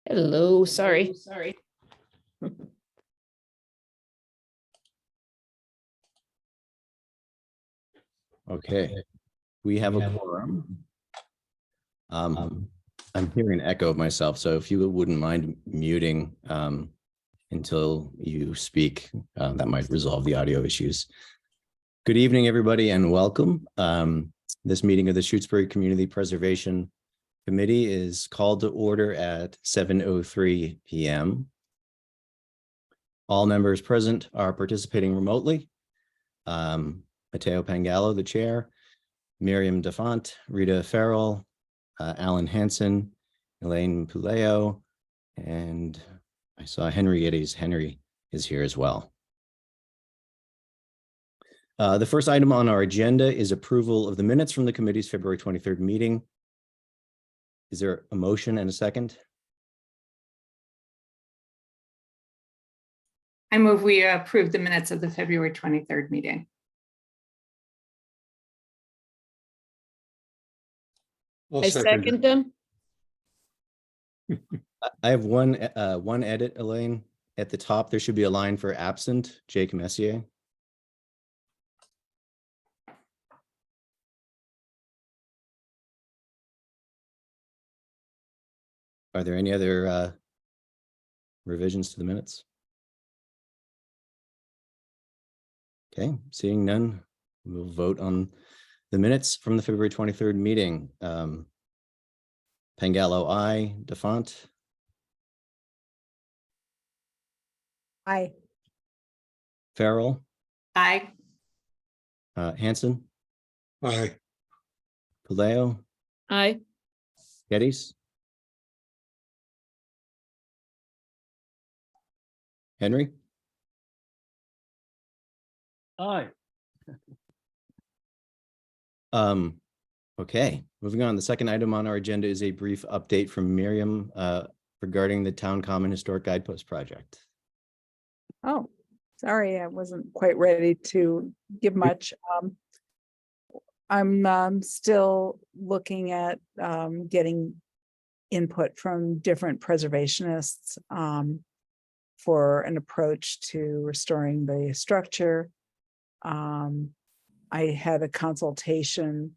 Hello, sorry. Okay, we have a quorum. I'm hearing an echo of myself, so if you wouldn't mind muting until you speak, that might resolve the audio issues. Good evening, everybody, and welcome. This meeting of the Shutesbury Community Preservation Committee is called to order at 7:03 p.m. All members present are participating remotely. Matteo Pangallo, the chair, Miriam Defont, Rita Farrell, Alan Hansen, Elaine Puleo, and I saw Henry Geddes. Henry is here as well. The first item on our agenda is approval of the minutes from the committee's February 23rd meeting. Is there a motion and a second? I move we approve the minutes of the February 23rd meeting. I second them. I have one edit, Elaine. At the top, there should be a line for absent, Jake Messier. Are there any other revisions to the minutes? Okay, seeing none, we'll vote on the minutes from the February 23rd meeting. Pangallo, aye. Defont? Aye. Farrell? Aye. Hansen? Aye. Puleo? Aye. Geddes? Henry? Aye. Okay, moving on. The second item on our agenda is a brief update from Miriam regarding the Town Common Historic Guidepost Project. Oh, sorry, I wasn't quite ready to give much. I'm still looking at getting input from different preservationists for an approach to restoring the structure. I had a consultation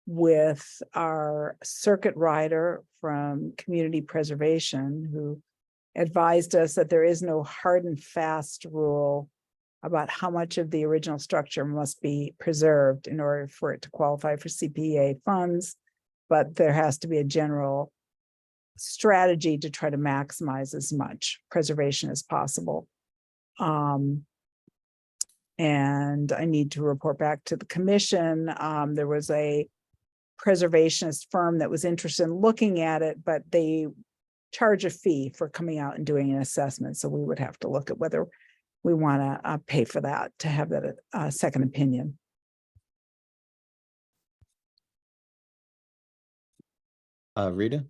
with our circuit rider from Community Preservation, who advised us that there is no hard and fast rule about how much of the original structure must be preserved in order for it to qualify for CPA funds, but there has to be a general strategy to try to maximize as much preservation as possible. And I need to report back to the commission. There was a preservationist firm that was interested in looking at it, but they charge a fee for coming out and doing an assessment. So we would have to look at whether we want to pay for that, to have that second opinion. Rita?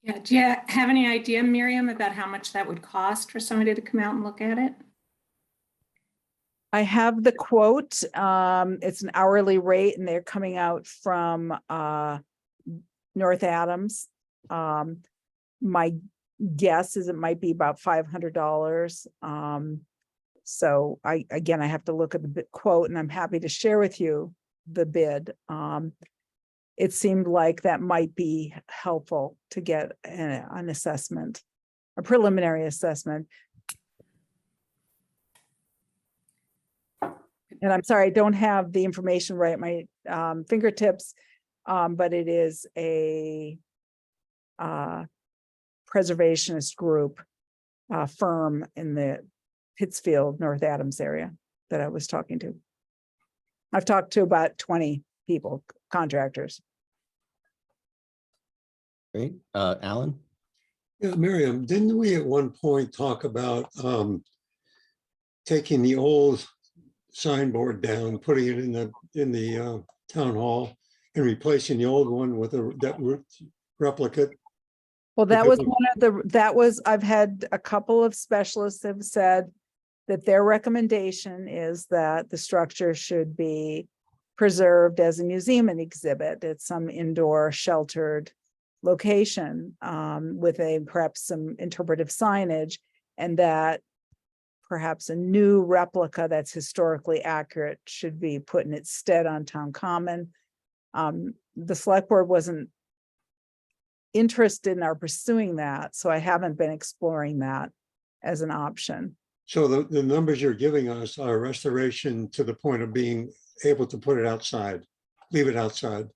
Yeah, do you have any idea, Miriam, about how much that would cost for somebody to come out and look at it? I have the quote. It's an hourly rate and they're coming out from North Adams. My guess is it might be about $500. So I have to look at the quote and I'm happy to share with you the bid. It seemed like that might be helpful to get an assessment, a preliminary assessment. And I'm sorry, I don't have the information right at my fingertips, but it is a preservationist group firm in the Pittsfield, North Adams area that I was talking to. I've talked to about 20 people, contractors. Great. Alan? Yeah, Miriam, didn't we at one point talk about taking the old signboard down, putting it in the town hall and replacing the old one with that replicate? Well, that was one of the, I've had a couple of specialists have said that their recommendation is that the structure should be preserved as a museum and exhibit at some indoor sheltered location with perhaps some interpretive signage, and that perhaps a new replica that's historically accurate should be put in its stead on town common. The select board wasn't interested in our pursuing that, so I haven't been exploring that as an option. So the numbers you're giving us are restoration to the point of being able to put it outside, leave it outside.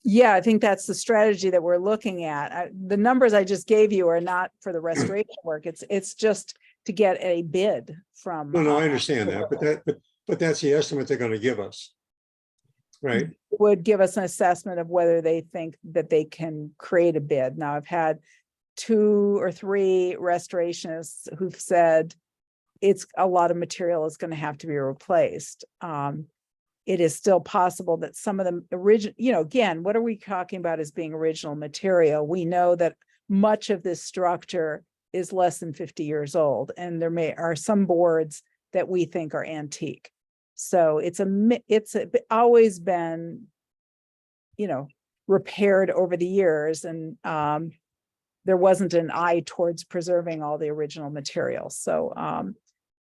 Yeah, I think that's the strategy that we're looking at. The numbers I just gave you are not for the restoration work. It's just to get a bid from. No, I understand that, but that's the estimate they're going to give us, right? Would give us an assessment of whether they think that they can create a bid. Now, I've had 2 or 3 restorationists who've said it's a lot of material is going to have to be replaced. It is still possible that some of the original, again, what are we talking about as being original material? We know that much of this structure is less than 50 years old, and there are some boards that we think are antique. So it's always been, repaired over the years, and there wasn't an eye towards preserving all the original material. So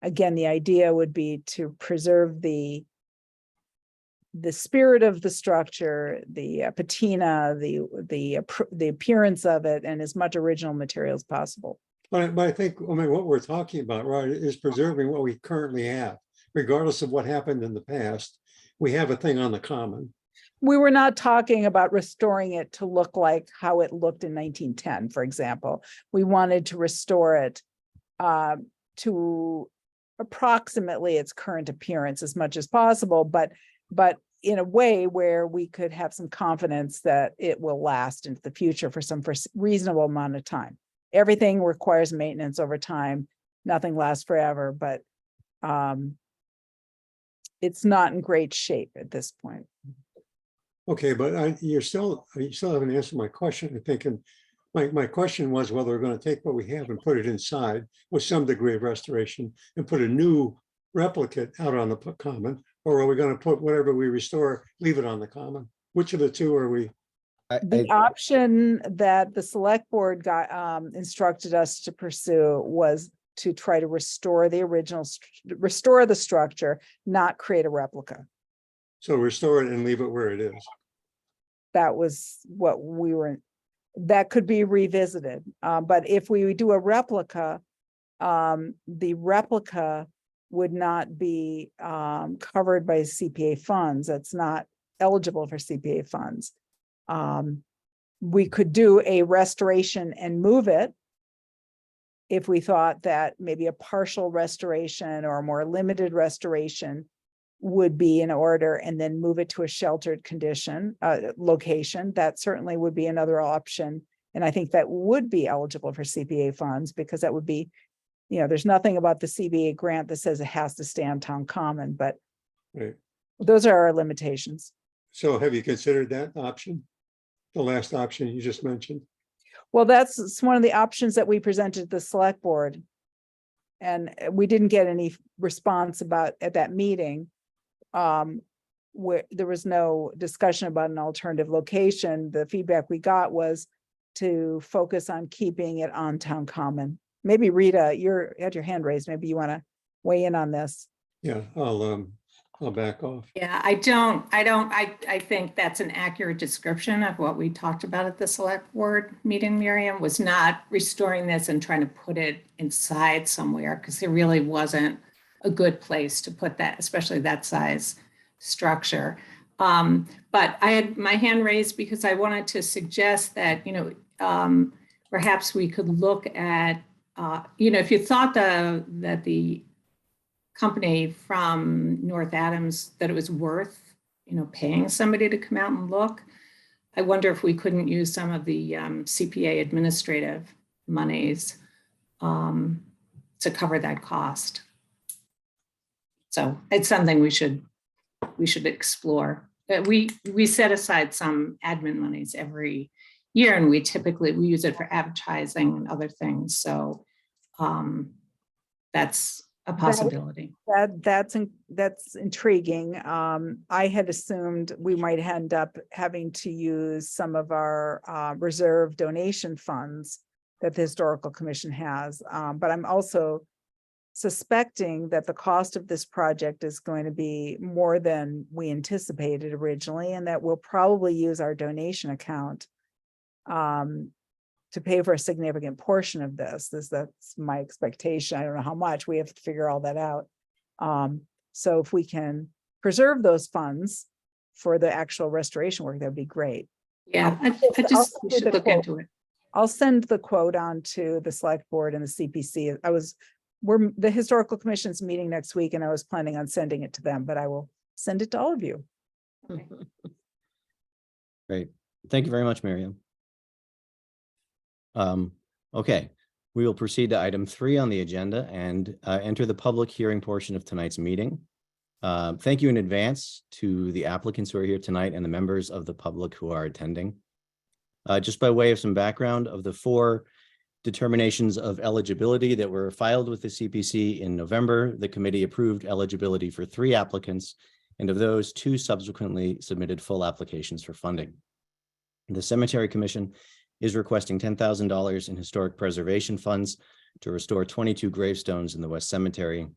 again, the idea would be to preserve the spirit of the structure, the patina, the appearance of it, and as much original material as possible. But I think, what we're talking about, right, is preserving what we currently have, regardless of what happened in the past. We have a thing on the common. We were not talking about restoring it to look like how it looked in 1910, for example. We wanted to restore it to approximately its current appearance as much as possible, but in a way where we could have some confidence that it will last into the future for some reasonable amount of time. Everything requires maintenance over time. Nothing lasts forever, but it's not in great shape at this point. Okay, but you still haven't answered my question, I think. And my question was whether we're going to take what we have and put it inside with some degree of restoration and put a new replicate out on the common, or are we going to put whatever we restore, leave it on the common? Which of the two are we? The option that the select board got instructed us to pursue was to try to restore the structure, not create a replica. So restore it and leave it where it is. That was what that could be revisited. But if we do a replica, the replica would not be covered by CPA funds. That's not eligible for CPA funds. We could do a restoration and move it if we thought that maybe a partial restoration or a more limited restoration would be in order, and then move it to a sheltered condition location. That certainly would be another option. And I think that would be eligible for CPA funds, because that would be, there's nothing about the CPA grant that says it has to stay on town common, but Right. Those are our limitations. So have you considered that option? The last option you just mentioned? Well, that's one of the options that we presented to the select board. And we didn't get any response about at that meeting. Where there was no discussion about an alternative location. The feedback we got was to focus on keeping it on town common. Maybe Rita, you had your hand raised. Maybe you want to weigh in on this. Yeah, I'll back off. Yeah, I think that's an accurate description of what we talked about at the select board meeting, Miriam, was not restoring this and trying to put it inside somewhere, because there really wasn't a good place to put that, especially that size structure. But I had my hand raised because I wanted to suggest that, perhaps we could look at, if you thought that the company from North Adams, that it was worth, paying somebody to come out and look, I wonder if we couldn't use some of the CPA administrative monies to cover that cost. So it's something we should explore. We set aside some admin monies every year, and we use it for advertising and other things. So that's a possibility. That's intriguing. I had assumed we might end up having to use some of our reserve donation funds that the Historical Commission has. But I'm also suspecting that the cost of this project is going to be more than we anticipated originally, and that we'll probably use our donation account to pay for a significant portion of this. That's my expectation. I don't know how much. We have to figure all that out. So if we can preserve those funds for the actual restoration work, that'd be great. Yeah, we should look into it. I'll send the quote on to the select board and the CPC. The Historical Commission's meeting next week, and I was planning on sending it to them, but I will send it to all of you. Great. Thank you very much, Miriam. Okay, we will proceed to item 3 on the agenda and enter the public hearing portion of tonight's meeting. Thank you in advance to the applicants who are here tonight and the members of the public who are attending. Just by way of some background, of the 4 determinations of eligibility that were filed with the CPC in November, the committee approved eligibility for 3 applicants, and of those, 2 subsequently submitted full applications for funding. The Cemetery Commission is requesting $10,000 in historic preservation funds to restore 22 gravestones in the West Cemetery.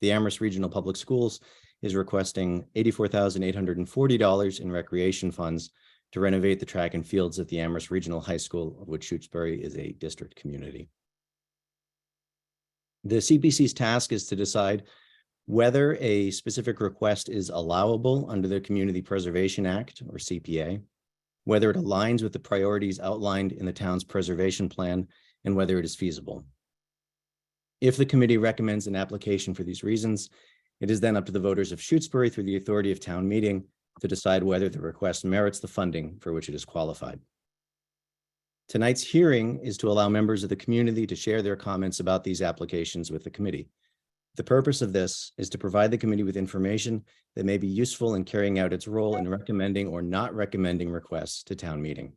The Amherst Regional Public Schools is requesting $84,840 in recreation funds to renovate the track and fields at the Amherst Regional High School, of which Shutesbury is a district community. The CPC's task is to decide whether a specific request is allowable under the Community Preservation Act, or CPA, whether it aligns with the priorities outlined in the town's preservation plan, and whether it is feasible. If the committee recommends an application for these reasons, it is then up to the voters of Shutesbury, through the authority of town meeting, to decide whether the request merits the funding for which it is qualified. Tonight's hearing is to allow members of the community to share their comments about these applications with the committee. The purpose of this is to provide the committee with information that may be useful in carrying out its role in recommending or not recommending requests to town meeting.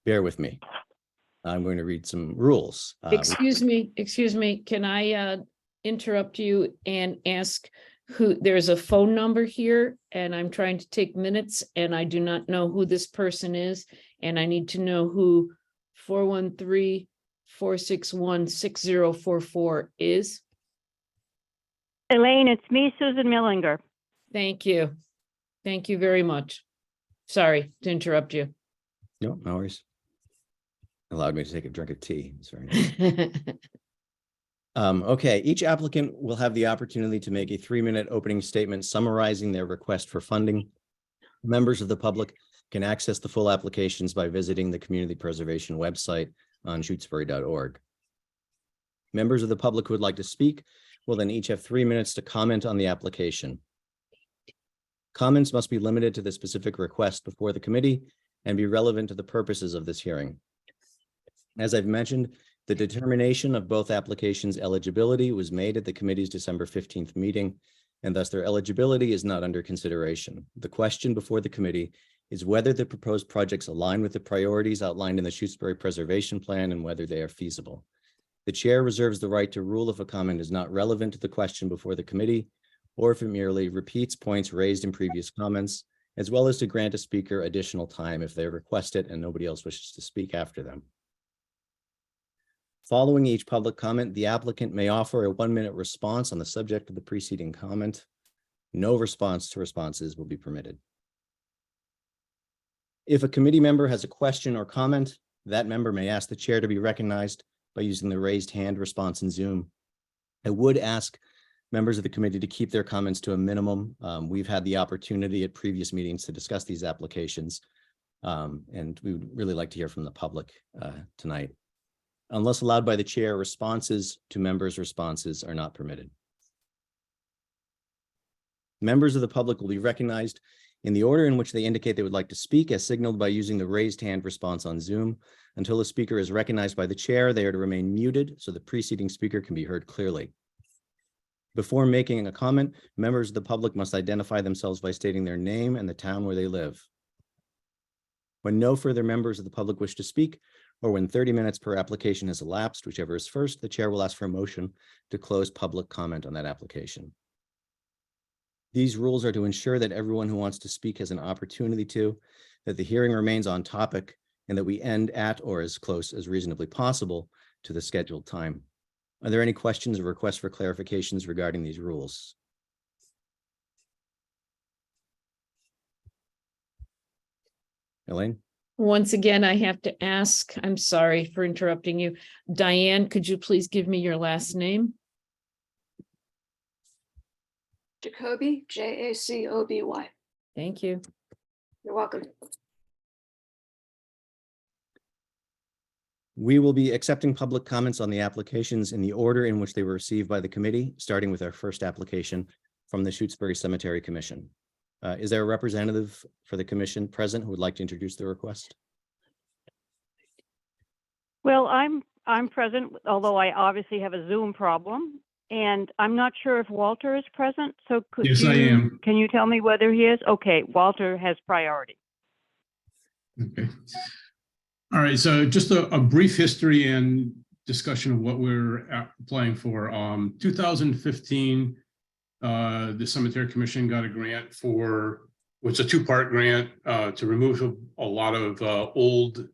Bear with me. I'm going to read some rules. Excuse me. Can I interrupt you and ask who, there's a phone number here and I'm trying to take minutes and I do not know who this person is. And I need to know who 413-461-6044 is. Elaine, it's me, Susan Millinger. Thank you. Thank you very much. Sorry to interrupt you. No worries. Allowed me to take a drink of tea. It's very nice. Okay, each applicant will have the opportunity to make a 3-minute opening statement summarizing their request for funding. Members of the public can access the full applications by visiting the community preservation website on shutesbury.org. Members of the public who would like to speak will then each have 3 minutes to comment on the application. Comments must be limited to the specific request before the committee and be relevant to the purposes of this hearing. As I've mentioned, the determination of both applications' eligibility was made at the committee's December 15th meeting, and thus their eligibility is not under consideration. The question before the committee is whether the proposed projects align with the priorities outlined in the Shutesbury Preservation Plan and whether they are feasible. The chair reserves the right to rule if a comment is not relevant to the question before the committee, or if it merely repeats points raised in previous comments, as well as to grant a speaker additional time if they request it and nobody else wishes to speak after them. Following each public comment, the applicant may offer a 1-minute response on the subject of the preceding comment. No response to responses will be permitted. If a committee member has a question or comment, that member may ask the chair to be recognized by using the raised hand response in Zoom. I would ask members of the committee to keep their comments to a minimum. We've had the opportunity at previous meetings to discuss these applications, and we would really like to hear from the public tonight. Unless allowed by the chair, responses to members' responses are not permitted. Members of the public will be recognized in the order in which they indicate they would like to speak, as signaled by using the raised hand response on Zoom. Until a speaker is recognized by the chair, they are to remain muted so the preceding speaker can be heard clearly. Before making a comment, members of the public must identify themselves by stating their name and the town where they live. When no further members of the public wish to speak, or when 30 minutes per application has elapsed, whichever is first, the chair will ask for a motion to close public comment on that application. These rules are to ensure that everyone who wants to speak has an opportunity to, that the hearing remains on topic, and that we end at or as close as reasonably possible to the scheduled time. Are there any questions or requests for clarifications regarding these rules? Elaine? Once again, I have to ask, I'm sorry for interrupting you. Diane, could you please give me your last name? Jacoby, Jacoby. Thank you. You're welcome. We will be accepting public comments on the applications in the order in which they were received by the committee, starting with our first application from the Shutesbury Cemetery Commission. Is there a representative for the commission present who would like to introduce the request? Well, I'm present, although I obviously have a Zoom problem, and I'm not sure if Walter is present. So Yes, I am. Can you tell me whether he is? Okay, Walter has priority. Okay. All right. So just a brief history and discussion of what we're applying for. 2015, the Cemetery Commission got a grant for, it's a 2-part grant to remove a lot of old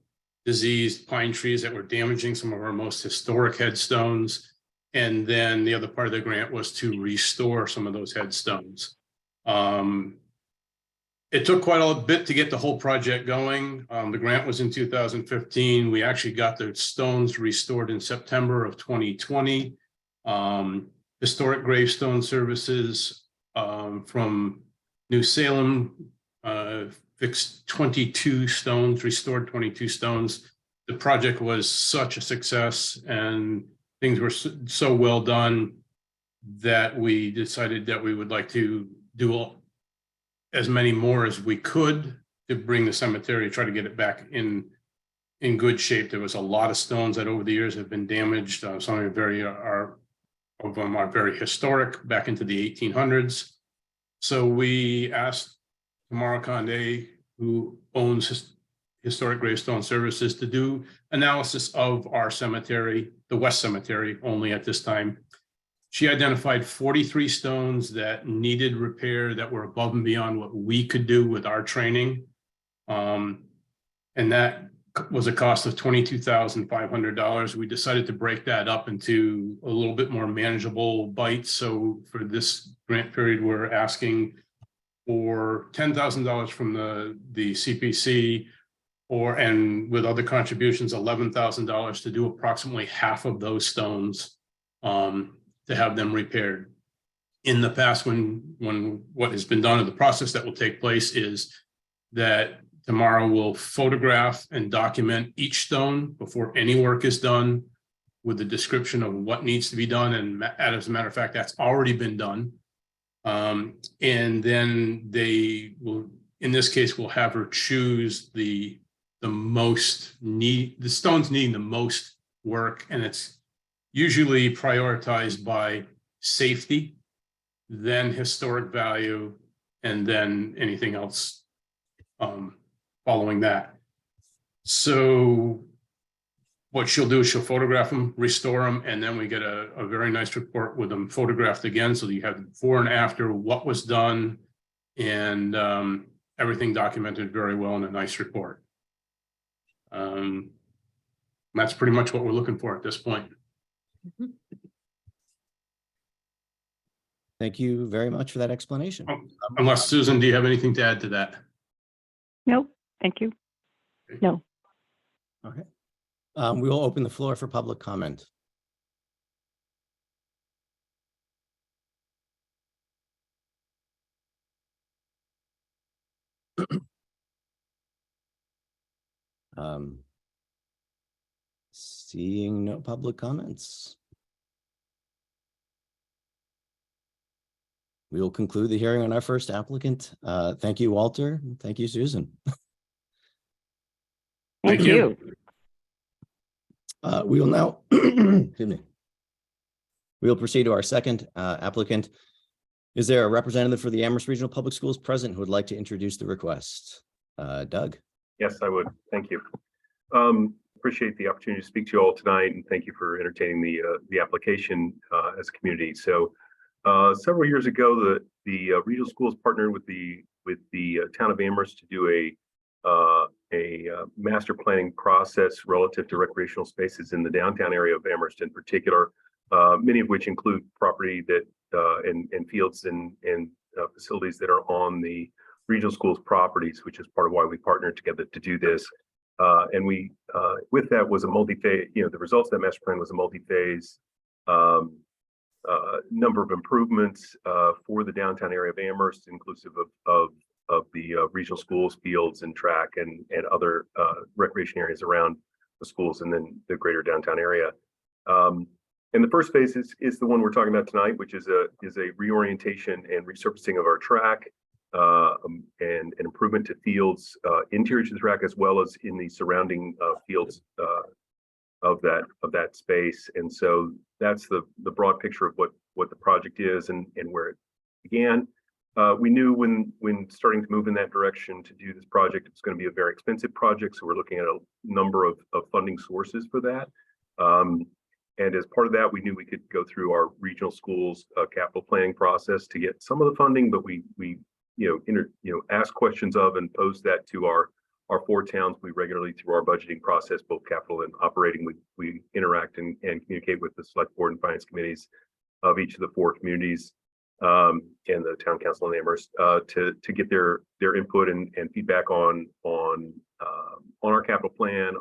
diseased pine trees that were damaging some of our most historic headstones. And then the other part of the grant was to restore some of those headstones. It took quite a bit to get the whole project going. The grant was in 2015. We actually got the stones restored in September of 2020. Historic Gravestone Services from New Salem fixed 22 stones, restored 22 stones. The project was such a success and things were so well done that we decided that we would like to do as many more as we could to bring the cemetery, try to get it back in good shape. There was a lot of stones that over the years have been damaged. Some of them are very historic, back into the 1800s. So we asked Tamara Conde, who owns Historic Gravestone Services, to do analysis of our cemetery, the West Cemetery only at this time. She identified 43 stones that needed repair that were above and beyond what we could do with our training. And that was a cost of $22,500. We decided to break that up into a little bit more manageable bites. So for this grant period, we're asking for $10,000 from the CPC, and with other contributions, $11,000 to do approximately half of those stones to have them repaired. In the past, when what has been done in the process that will take place is that Tamara will photograph and document each stone before any work is done with the description of what needs to be done. And as a matter of fact, that's already been done. And then they will, in this case, we'll have her choose the stones needing the most work. And it's usually prioritized by safety, then historic value, and then anything else following that. So what she'll do is she'll photograph them, restore them, and then we get a very nice report with them photographed again. So you have before and after what was done, and everything documented very well in a nice report. That's pretty much what we're looking for at this point. Thank you very much for that explanation. Unless, Susan, do you have anything to add to that? Nope, thank you. No. Okay. We will open the floor for public comment. Seeing no public comments. We will conclude the hearing on our first applicant. Thank you, Walter. Thank you, Susan. Thank you. We will now, excuse me. We will proceed to our second applicant. Is there a representative for the Amherst Regional Public Schools present who would like to introduce the request? Doug? Yes, I would. Thank you. Appreciate the opportunity to speak to you all tonight, and thank you for entertaining the application as a community. So several years ago, the regional schools partnered with the town of Amherst to do a master planning process relative to recreational spaces in the downtown area of Amherst in particular, many of which include property that and fields and facilities that are on the regional schools properties, which is part of why we partnered together to do this. And we, with that was a multi-phase, the results of that master plan was a multi-phase number of improvements for the downtown area of Amherst, inclusive of the regional schools, fields and track and other recreation areas around the schools and then the greater downtown area. And the first phase is the one we're talking about tonight, which is a reorientation and resurfacing of our track and an improvement to fields interior to the track, as well as in the surrounding fields of that space. And so that's the broad picture of what the project is and where it began. We knew when starting to move in that direction to do this project, it's going to be a very expensive project. So we're looking at a number of funding sources for that. And as part of that, we knew we could go through our regional schools capital planning process to get some of the funding, but we ask questions of and pose that to our four towns. We regularly, through our budgeting process, both capital and operating, we interact and communicate with the select board and finance committees of each of the four communities and the town council in Amherst to get their input and feedback on our capital plan,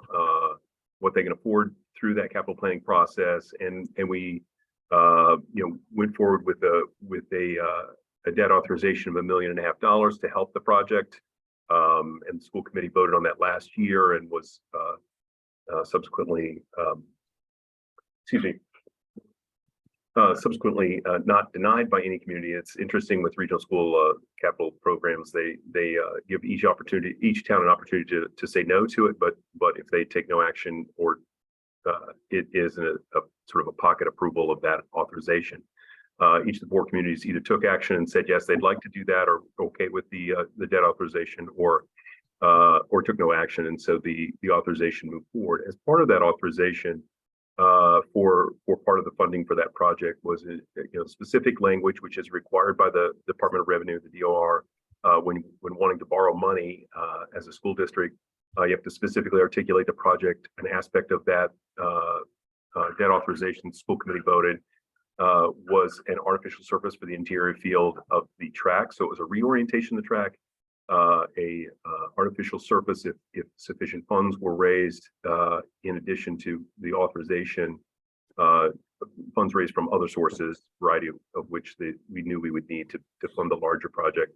what they can afford through that capital planning process, and we went forward with a debt authorization of $1.5 million to help the project. And the school committee voted on that last year and was subsequently not denied by any community. It's interesting with regional school capital programs, they give each town an opportunity to say no to it, but if they take no action, or it is a sort of a pocket approval of that authorization. Each of the four communities either took action and said yes, they'd like to do that, or okay with the debt authorization, or took no action, and so the authorization moved forward. As part of that authorization, for part of the funding for that project was specific language which is required by the Department of Revenue, the DOR, when wanting to borrow money as a school district. You have to specifically articulate the project. An aspect of that debt authorization the school committee voted was an artificial surface for the interior field of the track. So it was a reorientation of the track, artificial surface if sufficient funds were raised, in addition to the authorization, funds raised from other sources, variety of which we knew we would need to fund the larger project.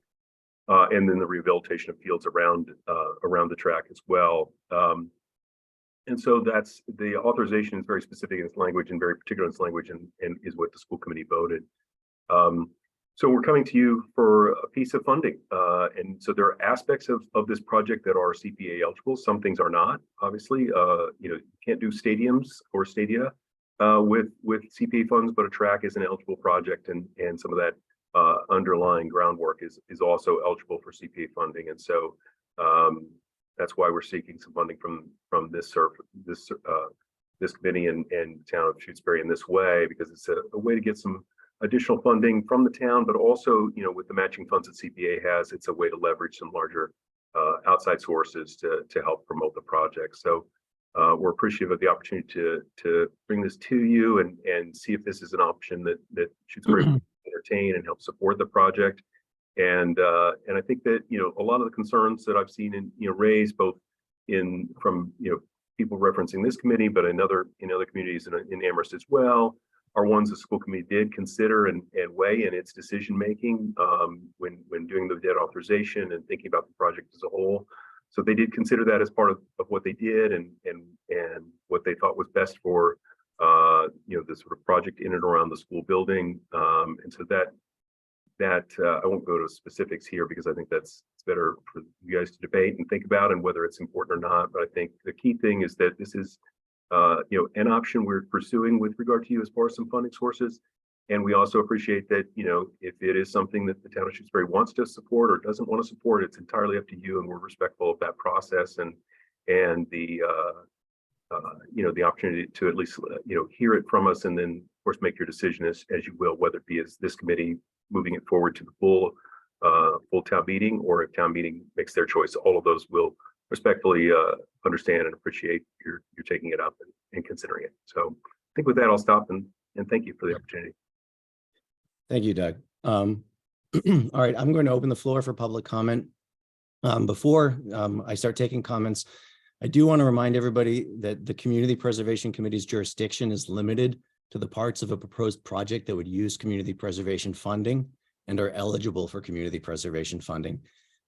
And then the rehabilitation of fields around the track as well. And so that's the authorization is very specific in its language and very particular in its language, and is what the school committee voted. So we're coming to you for a piece of funding. And so there are aspects of this project that are CPA eligible. Some things are not, obviously. You can't do stadiums or stadia with CPA funds, but a track is an eligible project, and some of that underlying groundwork is also eligible for CPA funding. And so that's why we're seeking some funding from this committee and town of Shutesbury in this way, because it's a way to get some additional funding from the town, but also, you know, with the matching funds that CPA has, it's a way to leverage some larger outside sources to help promote the project. So we're appreciative of the opportunity to bring this to you and see if this is an option that Shutesbury will entertain and help support the project. And I think that, you know, a lot of the concerns that I've seen raised both from people referencing this committee, but in other communities in Amherst as well, are ones the school committee did consider and weigh in its decision making when doing the debt authorization and thinking about the project as a whole. So they did consider that as part of what they did and what they thought was best for the sort of project in and around the school building. And so that I won't go to specifics here because I think it's better for you guys to debate and think about and whether it's important or not. But I think the key thing is that this is an option we're pursuing with regard to you as far as some funding sources. And we also appreciate that, if it is something that the town of Shutesbury wants to support or doesn't want to support, it's entirely up to you, and we're respectful of that process and the opportunity to at least hear it from us, and then of course make your decision as you will, whether it be as this committee moving it forward to the full town meeting, or if town meeting makes their choice. All of those will respectfully understand and appreciate your taking it up and considering it. So I think with that, I'll stop and thank you for the opportunity. Thank you, Doug. All right, I'm going to open the floor for public comment. Before I start taking comments, I do want to remind everybody that the Community Preservation Committee's jurisdiction is limited to the parts of a proposed project that would use community preservation funding and are eligible for community preservation funding.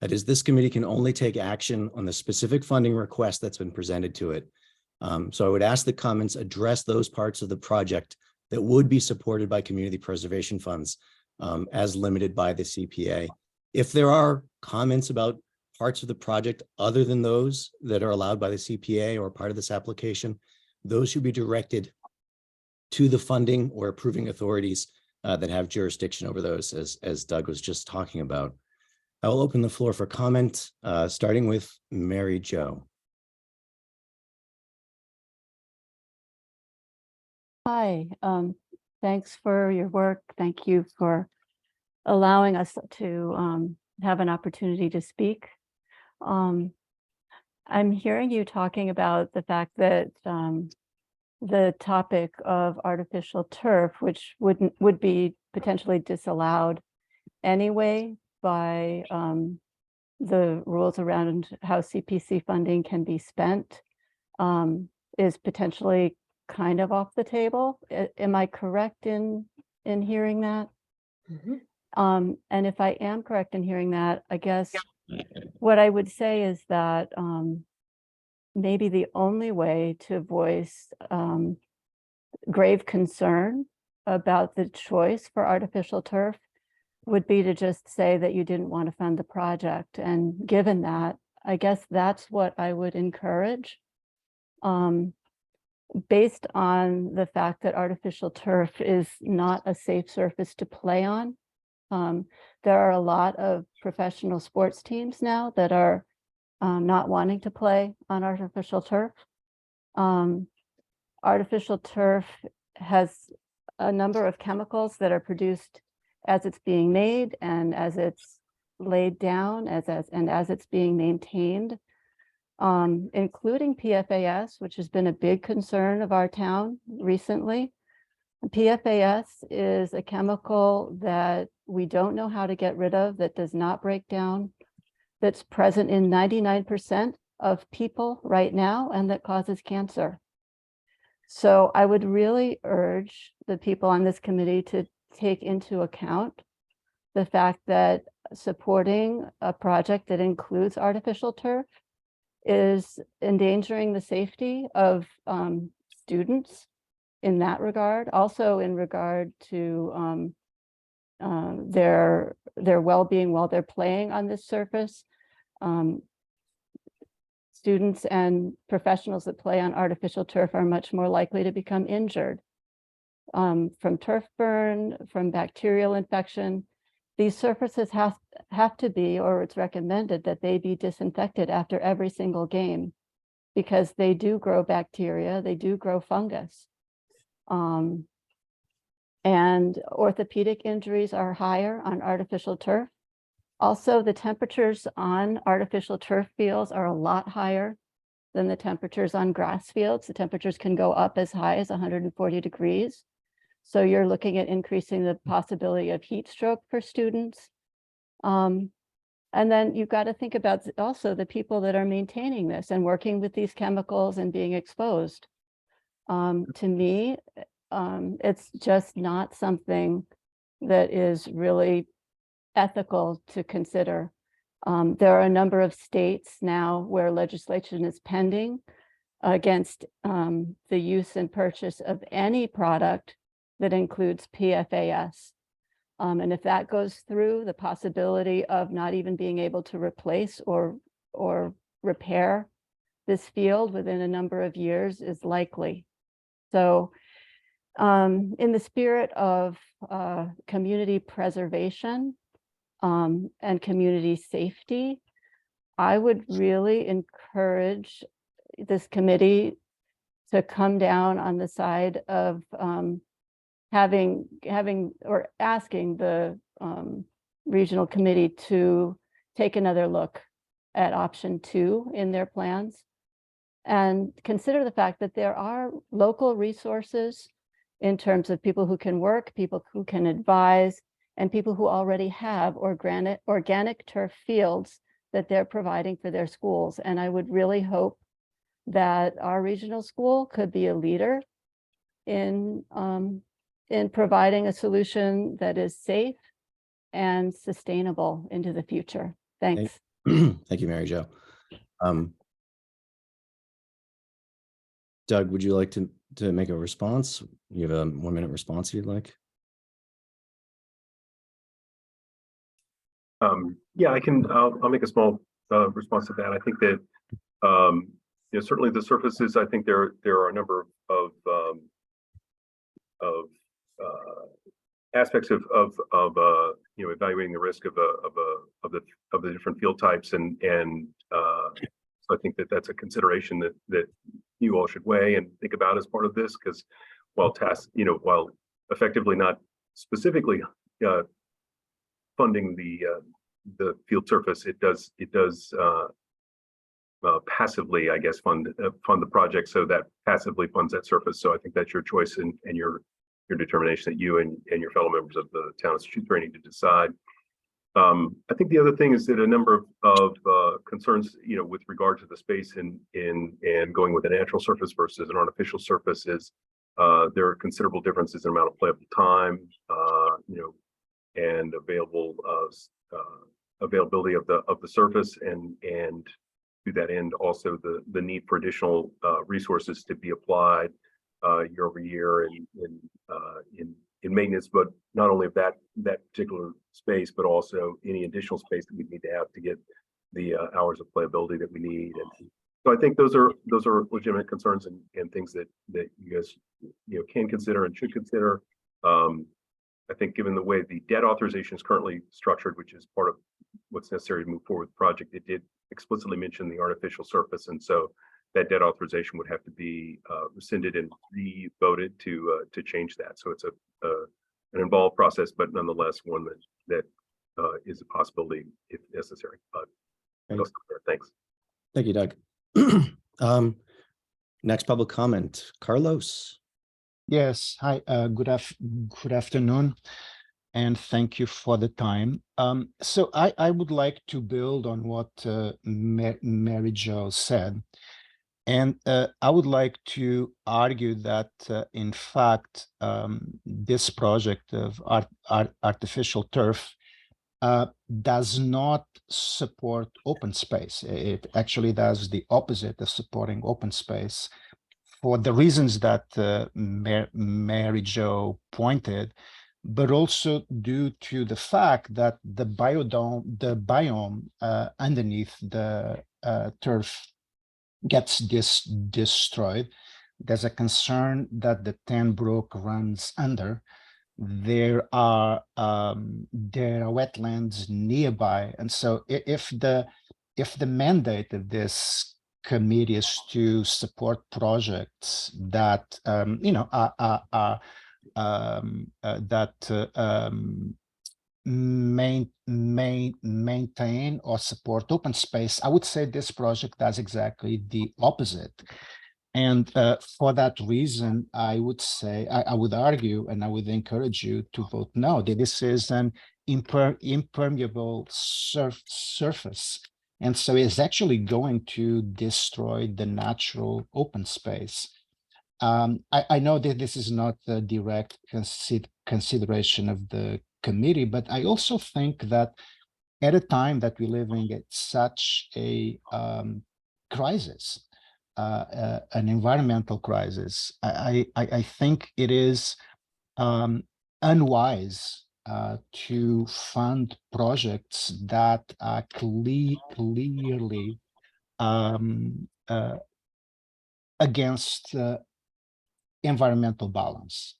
That is, this committee can only take action on the specific funding request that's been presented to it. So I would ask the comments address those parts of the project that would be supported by community preservation funds as limited by the CPA. If there are comments about parts of the project other than those that are allowed by the CPA or part of this application, those should be directed to the funding or approving authorities that have jurisdiction over those, as Doug was just talking about. I will open the floor for comment, starting with Mary Jo. Hi, thanks for your work. Thank you for allowing us to have an opportunity to speak. I'm hearing you talking about the fact that the topic of artificial turf, which would be potentially disallowed anyway by the rules around how CPC funding can be spent, is potentially kind of off the table. Am I correct in hearing that? Mm-hmm. And if I am correct in hearing that, I guess what I would say is that maybe the only way to voice grave concern about the choice for artificial turf would be to just say that you didn't want to fund the project. And given that, I guess that's what I would encourage. Based on the fact that artificial turf is not a safe surface to play on. There are a lot of professional sports teams now that are not wanting to play on artificial turf. Artificial turf has a number of chemicals that are produced as it's being made and as it's laid down, as it's being maintained. Including PFAS, which has been a big concern of our town recently. PFAS is a chemical that we don't know how to get rid of, that does not break down, that's present in 99% of people right now, and that causes cancer. So I would really urge the people on this committee to take into account the fact that supporting a project that includes artificial turf is endangering the safety of students in that regard, also in regard to their well-being while they're playing on this surface. Students and professionals that play on artificial turf are much more likely to become injured from turf burn, from bacterial infection, These surfaces have to be, or it's recommended that they be disinfected after every single game, because they do grow bacteria, they do grow fungus. And orthopedic injuries are higher on artificial turf. Also, the temperatures on artificial turf fields are a lot higher than the temperatures on grass fields. The temperatures can go up as high as 140 degrees. So you're looking at increasing the possibility of heat stroke for students. And then you've got to think about also the people that are maintaining this and working with these chemicals and being exposed. To me, it's just not something that is really ethical to consider. There are a number of states now where legislation is pending against the use and purchase of any product that includes PFAS. And if that goes through, the possibility of not even being able to replace or repair this field within a number of years is likely. So in the spirit of community preservation and community safety, I would really encourage this committee to come down on the side of having or asking the regional committee to take another look at option 2 in their plans, and consider the fact that there are local resources in terms of people who can work, people who can advise, and people who already have organic turf fields that they're providing for their schools. And I would really hope that our regional school could be a leader in providing a solution that is safe and sustainable into the future. Thanks. Thank you, Mary Jo. Doug, would you like to make a response? You have a 1-minute response you'd like? Yeah, I'll make a small response to that. I think that certainly the surfaces. I think there are a number of aspects of evaluating the risk of the different field types, and so I think that's a consideration that you all should weigh and think about as part of this, because while effectively not specifically funding the field surface, it does passively, I guess, fund the project, so that passively funds that surface. So I think that's your choice and your determination that you and your fellow members of the town of Shutesbury need to decide. I think the other thing is that a number of concerns, with regard to the space and going with a natural surface versus an artificial surface is there are considerable differences in amount of playable time, and availability of the surface, and to that end also the need for additional resources to be applied year over year in maintenance, but not only of that particular space, but also any additional space that we need to have to get the hours of playability that we need. And so I think those are legitimate concerns and things that you guys can consider and should consider. I think given the way the debt authorization is currently structured, which is part of what's necessary to move forward with the project, it did explicitly mention the artificial surface, and so that debt authorization would have to be rescinded and re-voted to change that. So it's an involved process, but nonetheless one that is a possibility if necessary. Thanks. Thank you, Doug. Next public comment, Carlos. Yes, hi, good afternoon, and thank you for the time. So I would like to build on what Mary Jo said, and I would like to argue that in fact this project of artificial turf does not support open space. It actually does the opposite of supporting open space, for the reasons that Mary Jo pointed, but also due to the fact that the biome underneath the turf gets destroyed. There's a concern that the Ten Brook runs under, there are wetlands nearby, and so if the mandate of this committee is to support projects that maintain or support open space, I would say this project does exactly the opposite. And for that reason, I would say, I would argue, and I would encourage you to vote no, that this is an impermeable surface. And so it's actually going to destroy the natural open space. I know that this is not a direct consideration of the committee, but I also think that at a time that we're living at such a crisis, an environmental crisis, I think it is unwise to fund projects that are clearly against environmental balance.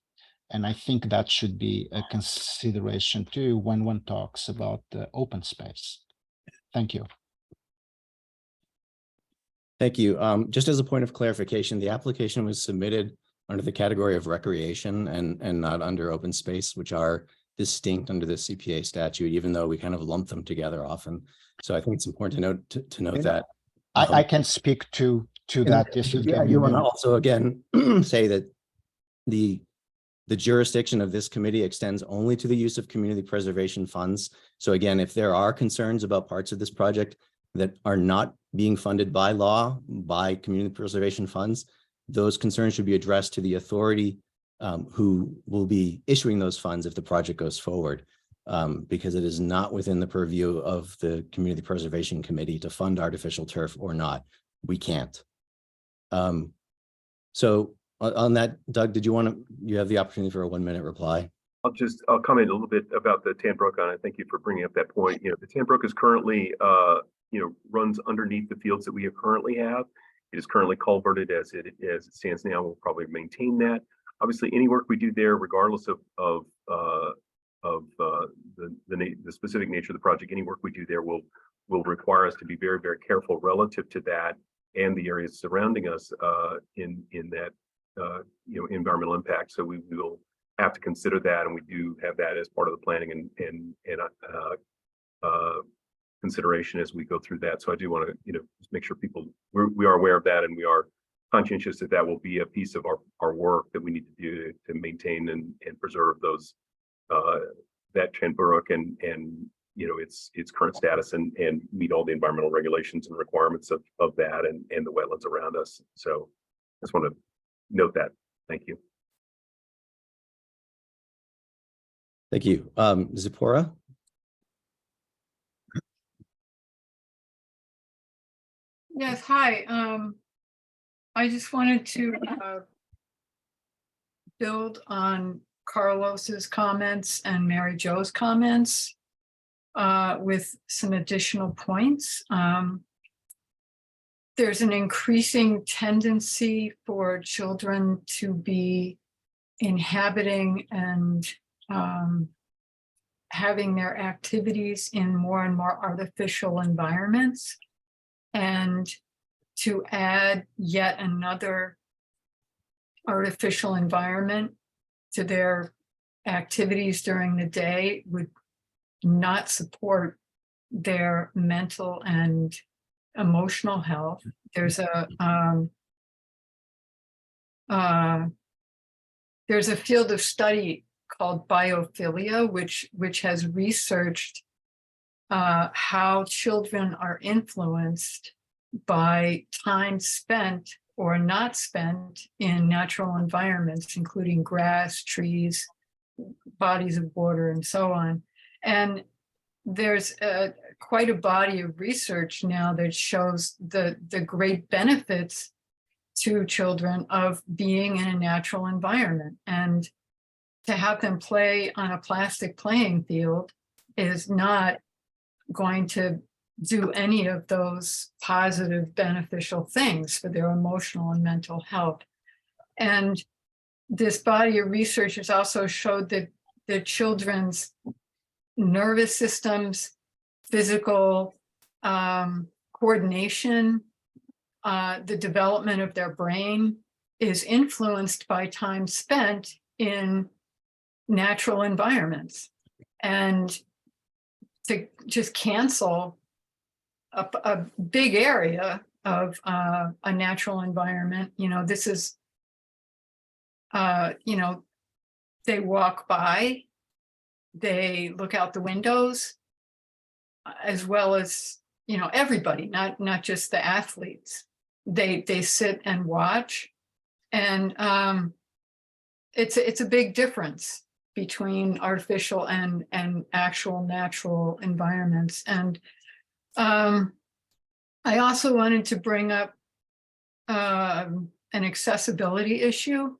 And I think that should be a consideration too when one talks about open space. Thank you. Thank you. Just as a point of clarification, the application was submitted under the category of recreation and not under open space, which are distinct under the CPA statute, even though we kind of lump them together often. So I think it's important to note that. I can speak to that if you give me a want to minute. also again say that the jurisdiction of this committee extends only to the use of community preservation funds. So again, if there are concerns about parts of this project that are not being funded by law, by community preservation funds, those concerns should be addressed to the authority who will be issuing those funds if the project goes forward, because it is not within the purview of the Community Preservation Committee to fund artificial turf or not. We can't. So on that, Doug, you have the opportunity for a 1-minute reply. I'll comment a little bit about the Tanbrook, and I thank you for bringing up that point. The Tanbrook is currently, runs underneath the fields that we currently have. It is currently culverted as it stands now. We'll probably maintain that. Obviously, any work we do there, regardless of the specific nature of the project, any work we do there will require us to be very, very careful relative to that and the areas surrounding us in that environmental impact. So we will have to consider that, and we do have that as part of the planning and consideration as we go through that. So I do want to just make sure we are aware of that, and we are conscientious that will be a piece of our work that we need to do to maintain and preserve those that Tanbrook and its current status and meet all the environmental regulations and requirements of that and the wetlands around us. So I just want to note that. Thank you. Thank you. Zipporah? Yes, hi. I just wanted to build on Carlos's comments and Mary Jo's comments with some additional points. There's an increasing tendency for children to be inhabiting and having their activities in more and more artificial environments. And to add yet another artificial environment to their activities during the day would not support their mental and emotional health. There's a field of study called biophilia, which has researched how children are influenced by time spent or not spent in natural environments, including grass, trees, bodies of water, and so on. And there's quite a body of research now that shows the great benefits to children of being in a natural environment. And to have them play on a plastic playing field is not going to do any of those positive beneficial things for their emotional and mental health. And this body of research has also showed that the children's nervous systems, physical coordination, the development of their brain is influenced by time spent in natural environments. And to just cancel a big area of a natural environment, this is, they walk by, they look out the windows, as well as, everybody, not just the athletes. They sit and watch, and it's a big difference between artificial and actual natural environments. And I also wanted to bring up an accessibility issue.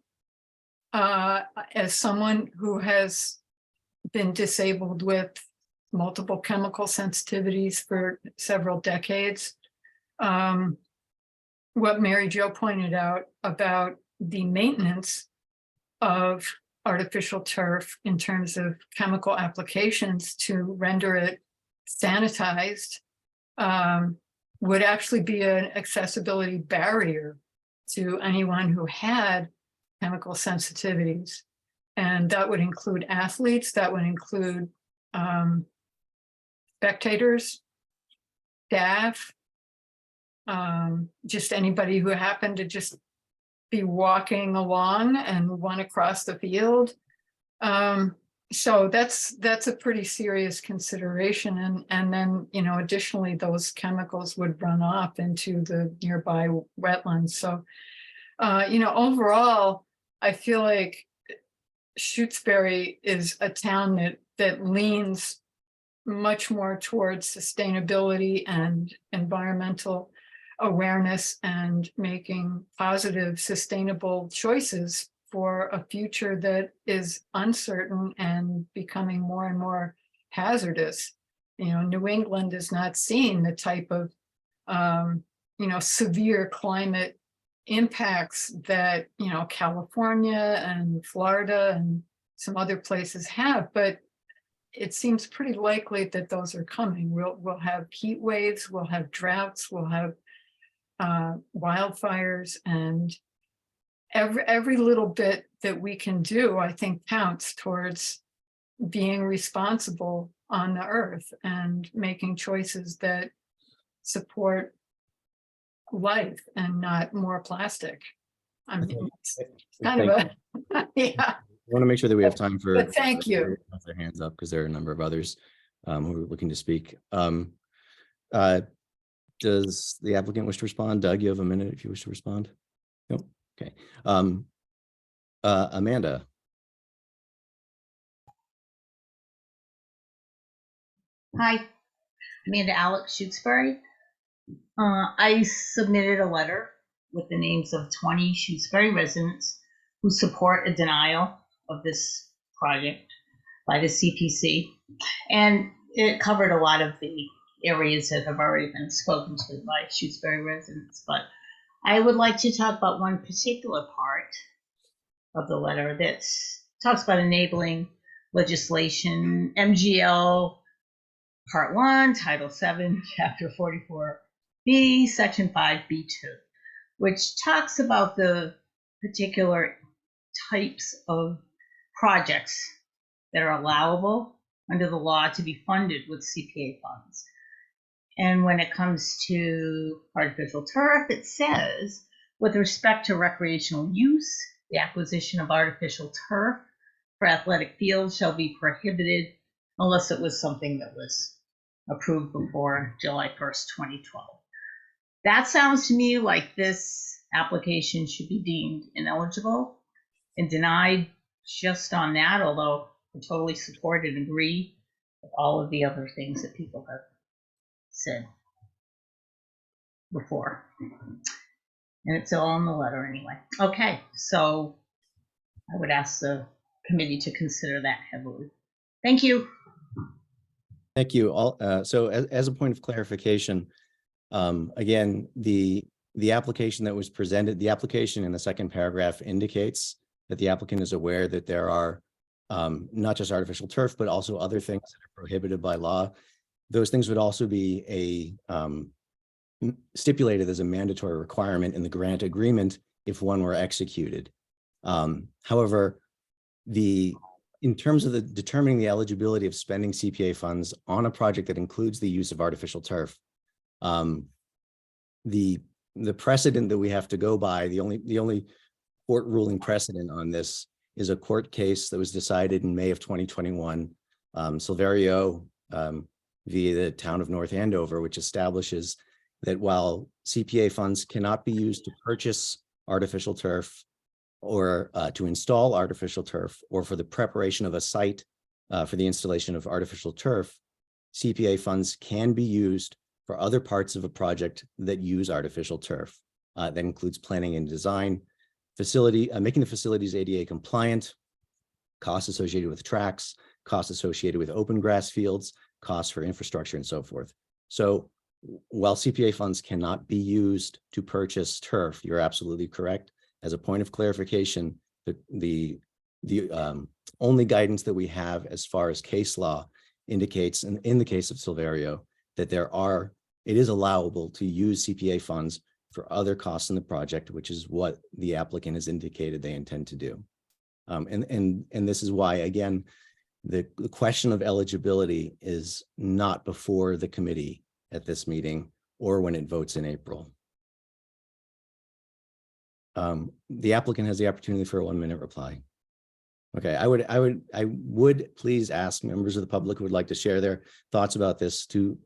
As someone who has been disabled with multiple chemical sensitivities for several decades, what Mary Jo pointed out about the maintenance of artificial turf in terms of chemical applications to render it sanitized would actually be an accessibility barrier to anyone who had chemical sensitivities. And that would include athletes, that would include spectators, staff, just anybody who happened to just be walking along and want to cross the field. So that's a pretty serious consideration. And then, additionally, those chemicals would run off into the nearby wetlands. So, overall, I feel like Shutesbury is a town that leans much more towards sustainability and environmental awareness and making positive, sustainable choices for a future that is uncertain and becoming more and more hazardous. New England is not seeing the type of, severe climate impacts that, California and Florida and some other places have, but it seems pretty likely that those are coming. We'll have heat waves, we'll have droughts, we'll have wildfires, and every little bit that we can do, I think, counts towards being responsible on the earth and making choices that support life and not more plastic. I mean, it's kind of a, yeah. I want to make sure that we have time for. But thank you. Have their hands up because there are a number of others who are looking to speak. Does the applicant wish to respond? Doug, you have a minute if you wish to respond. Nope. Okay. Amanda. Hi, Amanda Alex Shutesbury. I submitted a letter with the names of 20 Shutesbury residents who support a denial of this project by the CPC. And it covered a lot of the areas that have already been spoken to by Shutesbury residents. But I would like to talk about one particular part of the letter that talks about enabling legislation, MGL Part 1, Title 7, Chapter 44B, Section 5B2, which talks about the particular types of projects that are allowable under the law to be funded with CPA funds. And when it comes to artificial turf, it says, with respect to recreational use, the acquisition of artificial turf for athletic fields shall be prohibited unless it was something that was approved before July 1st, 2012. That sounds to me like this application should be deemed ineligible and denied just on that, although I totally support and agree with all of the other things that people have said before. And it's all in the letter anyway. Okay, so I would ask the committee to consider that heavily. Thank you. Thank you all. So as a point of clarification, again, the application that was presented, the application in the second paragraph indicates that the applicant is aware that there are not just artificial turf, but also other things that are prohibited by law. Those things would also be stipulated as a mandatory requirement in the grant agreement if one were executed. However, in terms of determining the eligibility of spending CPA funds on a project that includes the use of artificial turf, the precedent that we have to go by, the only court ruling precedent on this is a court case that was decided in May of 2021, Silverio via the town of North Andover, which establishes that while CPA funds cannot be used to purchase artificial turf or to install artificial turf or for the preparation of a site for the installation of artificial turf, CPA funds can be used for other parts of a project that use artificial turf. That includes planning and design, making the facilities ADA compliant, costs associated with tracks, costs associated with open grass fields, costs for infrastructure and so forth. So while CPA funds cannot be used to purchase turf, you're absolutely correct. As a point of clarification, the only guidance that we have as far as case law indicates, in the case of Silverio, that it is allowable to use CPA funds for other costs in the project, which is what the applicant has indicated they intend to do. And this is why, again, the question of eligibility is not before the committee at this meeting or when it votes in April. The applicant has the opportunity for a 1-minute reply. Okay, I would please ask members of the public who would like to share their thoughts about this to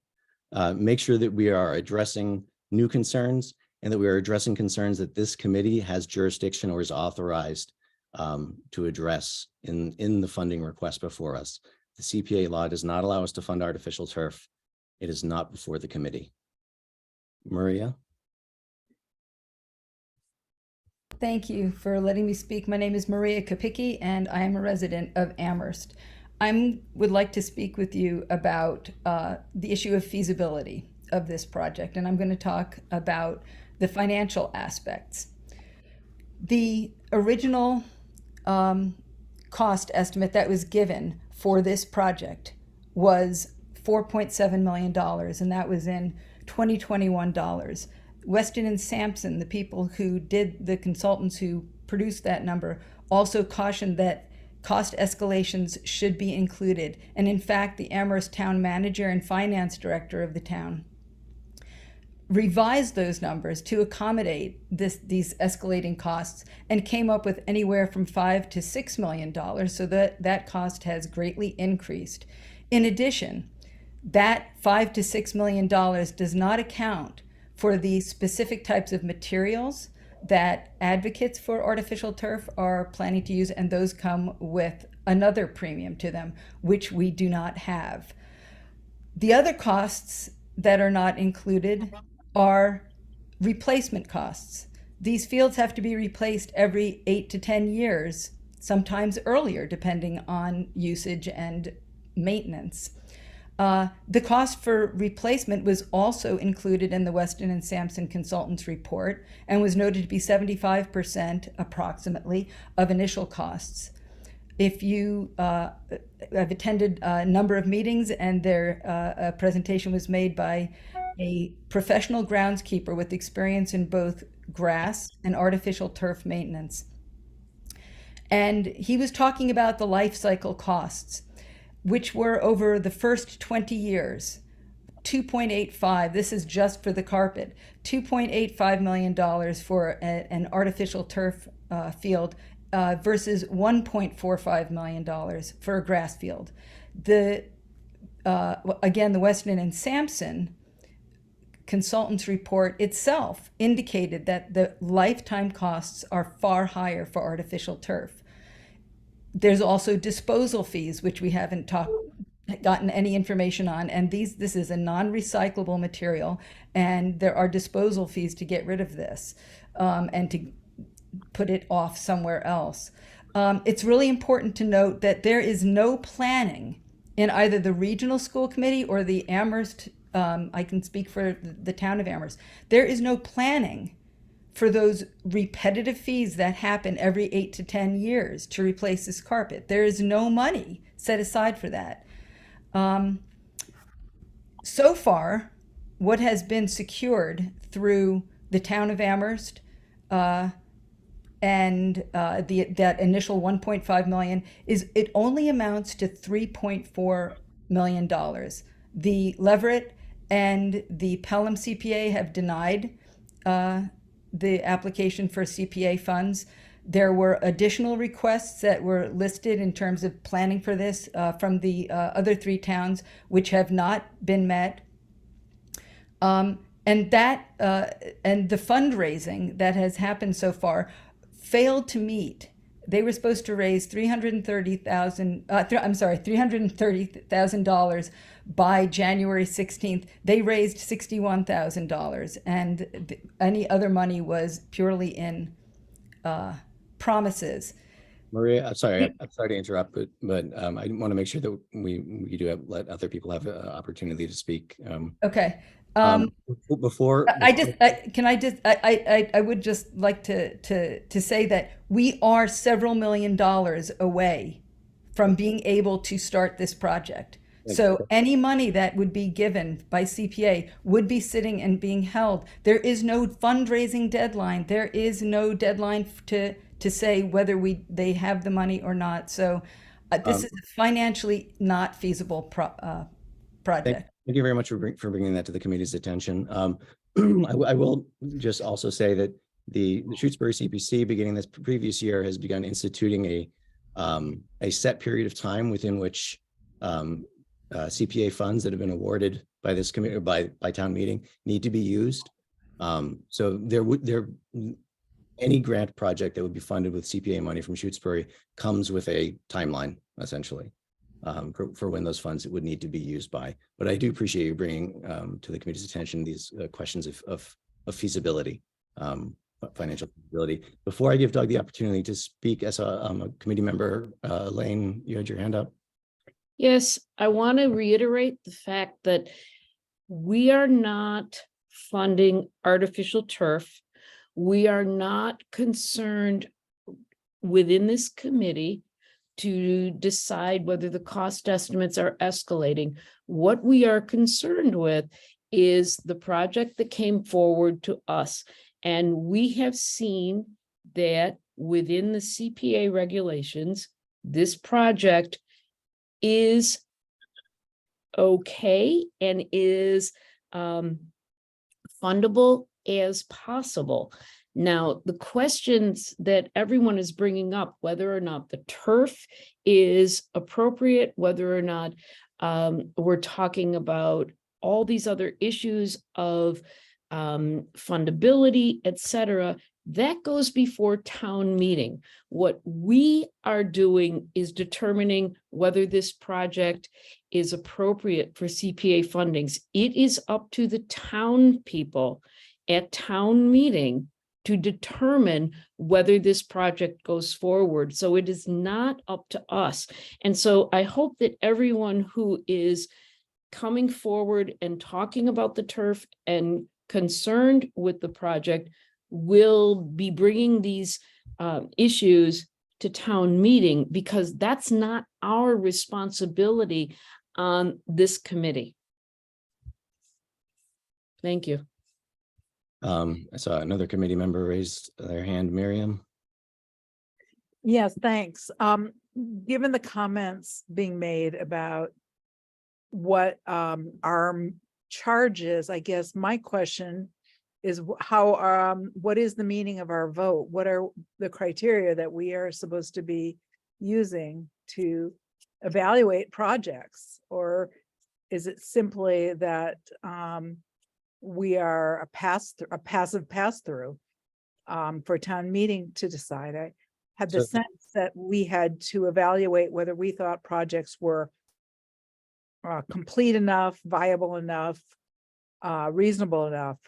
make sure that we are addressing new concerns and that we are addressing concerns that this committee has jurisdiction or is authorized to address in the funding request before us. The CPA law does not allow us to fund artificial turf. It is not before the committee. Maria? Thank you for letting me speak. My name is Maria Kapicki, and I am a resident of Amherst. I would like to speak with you about the issue of feasibility of this project, and I'm going to talk about the financial aspects. The original cost estimate that was given for this project was $4.7 million, and that was in 2021 dollars. Weston and Sampson, the people who did, the consultants who produced that number, also cautioned that cost escalations should be included. And in fact, the Amherst town manager and finance director of the town revised those numbers to accommodate these escalating costs and came up with anywhere from $5 to $6 million, so that cost has greatly increased. In addition, that $5 to $6 million does not account for the specific types of materials that advocates for artificial turf are planning to use, and those come with another premium to them, which we do not have. The other costs that are not included are replacement costs. These fields have to be replaced every 8 to 10 years, sometimes earlier, depending on usage and maintenance. The cost for replacement was also included in the Weston and Sampson consultants report and was noted to be 75% approximately of initial costs. If you have attended a number of meetings, and a presentation was made by a professional groundskeeper with experience in both grass and artificial turf maintenance. And he was talking about the life cycle costs, which were over the first 20 years, 2.85, this is just for the carpet, $2.85 million for an artificial turf field versus $1.45 million for a grass field. Again, the Weston and Sampson consultants report itself indicated that the lifetime costs are far higher for artificial turf. There's also disposal fees, which we haven't gotten any information on, and this is a non-recyclable material, and there are disposal fees to get rid of this and to put it off somewhere else. It's really important to note that there is no planning in either the regional school committee or the Amherst, I can speak for the town of Amherst, there is no planning for those repetitive fees that happen every 8 to 10 years to replace this carpet. There is no money set aside for that. So far, what has been secured through the town of Amherst and that initial 1.5 million is it only amounts to $3.4 million. The Leverett and the Pelham CPA have denied the application for CPA funds. There were additional requests that were listed in terms of planning for this from the other 3 towns, which have not been met. And the fundraising that has happened so far failed to meet. They were supposed to raise $330,000 by January 16th. They raised $61,000, and any other money was purely in promises. Maria, I'm sorry to interrupt, but I want to make sure that we do let other people have an opportunity to speak. Okay. Before I would just like to say that we are several million dollars away from being able to start this project. So any money that would be given by CPA would be sitting and being held. There is no fundraising deadline. There is no deadline to say whether they have the money or not. So this is a financially not feasible project. Thank you very much for bringing that to the committee's attention. I will just also say that the Shutesbury CPC, beginning this previous year, has begun instituting a set period of time within which CPA funds that have been awarded by this committee or by town meeting need to be used. So any grant project that would be funded with CPA money from Shutesbury comes with a timeline, essentially, for when those funds would need to be used by. But I do appreciate you bringing to the committee's attention these questions of feasibility, financial feasibility. Before I give Doug the opportunity to speak as a committee member, Elaine, you had your hand up. Yes, I want to reiterate the fact that we are not funding artificial turf. We are not concerned within this committee to decide whether the cost estimates are escalating. What we are concerned with is the project that came forward to us. And we have seen that within the CPA regulations, this project is okay and is fundable as possible. Now, the questions that everyone is bringing up, whether or not the turf is appropriate, whether or not we're talking about all these other issues of fundability, et cetera, that goes before town meeting. What we are doing is determining whether this project is appropriate for CPA fundings. It is up to the town people at town meeting to determine whether this project goes forward. So it is not up to us. And so I hope that everyone who is coming forward and talking about the turf and concerned with the project will be bringing these issues to town meeting, because that's not our responsibility on this committee. Thank you. I saw another committee member raised their hand, Miriam. Yes, thanks. Given the comments being made about what our charge is, I guess my question is what is the meaning of our vote? What are the criteria that we are supposed to be using to evaluate projects? Or is it simply that we are a passive pass-through for town meeting to decide? I had the sense that we had to evaluate whether we thought projects were complete enough, viable enough, reasonable enough,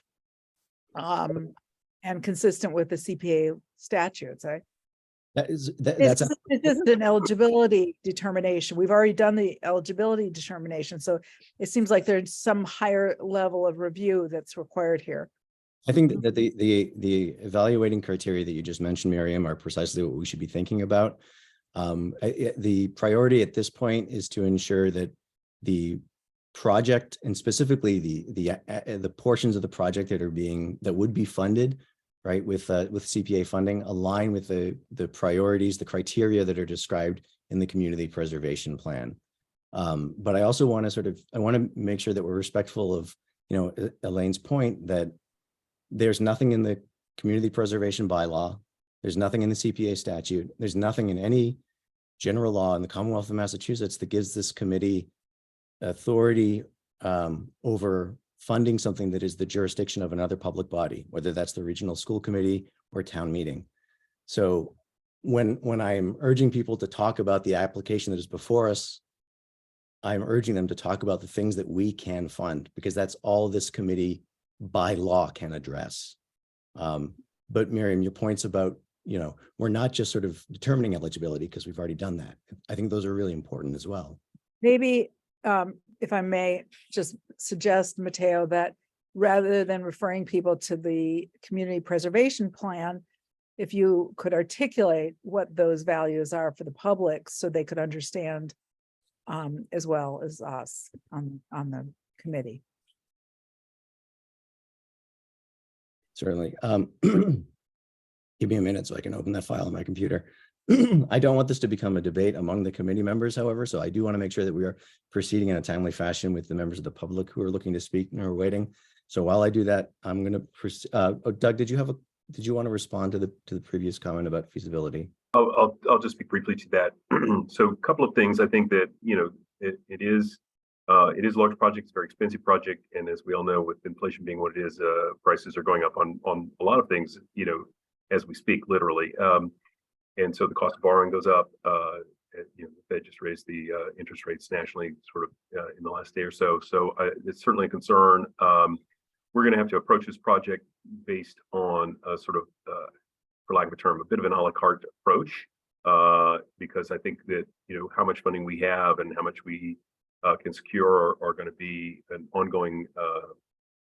and consistent with the CPA statutes. This isn't an eligibility determination. We've already done the eligibility determination. So it seems like there's some higher level of review that's required here. I think that the evaluating criteria that you just mentioned, Miriam, are precisely what we should be thinking about. The priority at this point is to ensure that the project, and specifically the portions of the project that would be funded, right, with CPA funding, align with the priorities, the criteria that are described in the community preservation plan. But I also want to make sure that we're respectful of, Elaine's point that there's nothing in the community preservation bylaw, there's nothing in the CPA statute, there's nothing in any general law in the Commonwealth of Massachusetts that gives this committee authority over funding something that is the jurisdiction of another public body, whether that's the regional school committee or town meeting. So when I'm urging people to talk about the application that is before us, I'm urging them to talk about the things that we can fund, because that's all this committee by law can address. But Miriam, your points about, we're not just sort of determining eligibility because we've already done that. I think those are really important as well. Maybe, if I may just suggest, Matteo, that rather than referring people to the community preservation plan, if you could articulate what those values are for the public so they could understand as well as us on the committee. Certainly. Give me a minute so I can open that file on my computer. I don't want this to become a debate among the committee members, however, so I do want to make sure that we are proceeding in a timely fashion with the members of the public who are looking to speak and are waiting. So while I do that, I'm going to Doug, did you want to respond to the previous comment about feasibility? I'll just speak briefly to that. So a couple of things. I think that it is a large project, it's a very expensive project, and as we all know, with inflation being what it is, prices are going up on a lot of things, as we speak, literally. And so the cost of borrowing goes up. The Fed just raised the interest rates nationally, sort of in the last day or so. So it's certainly a concern. We're going to have to approach this project based on a sort of, for lack of a term, a bit of an a la carte approach, because I think that how much funding we have and how much we can secure are going to be an ongoing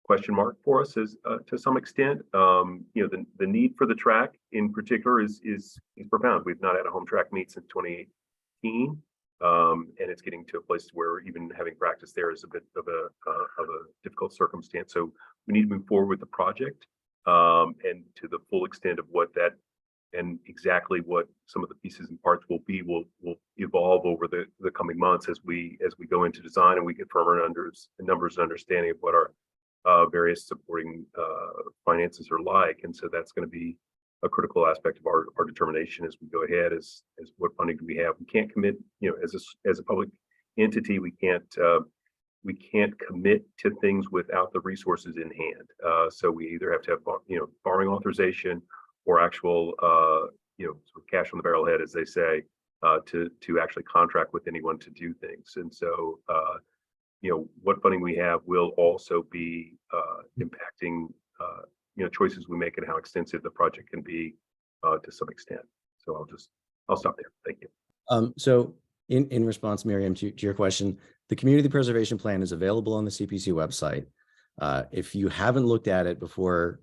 question mark for us to some extent. The need for the track in particular is profound. We've not had a home track meet since 2018, and it's getting to a place where even having practice there is a bit of a difficult circumstance. So we need to move forward with the project, and to the full extent of what that and exactly what some of the pieces and parts will be will evolve over the coming months as we go into design and we get firmer numbers and understanding of what our various supporting finances are like. And so that's going to be a critical aspect of our determination as we go ahead, as what funding do we have. We can't commit, as a public entity, we can't commit to things without the resources in hand. So we either have to have borrowing authorization or actual sort of cash on the barrel head, as they say, to actually contract with anyone to do things. And so what funding we have will also be impacting choices we make and how extensive the project can be to some extent. So I'll stop there. Thank you. So in response, Miriam, to your question, the community preservation plan is available on the CPC website. If you haven't looked at it before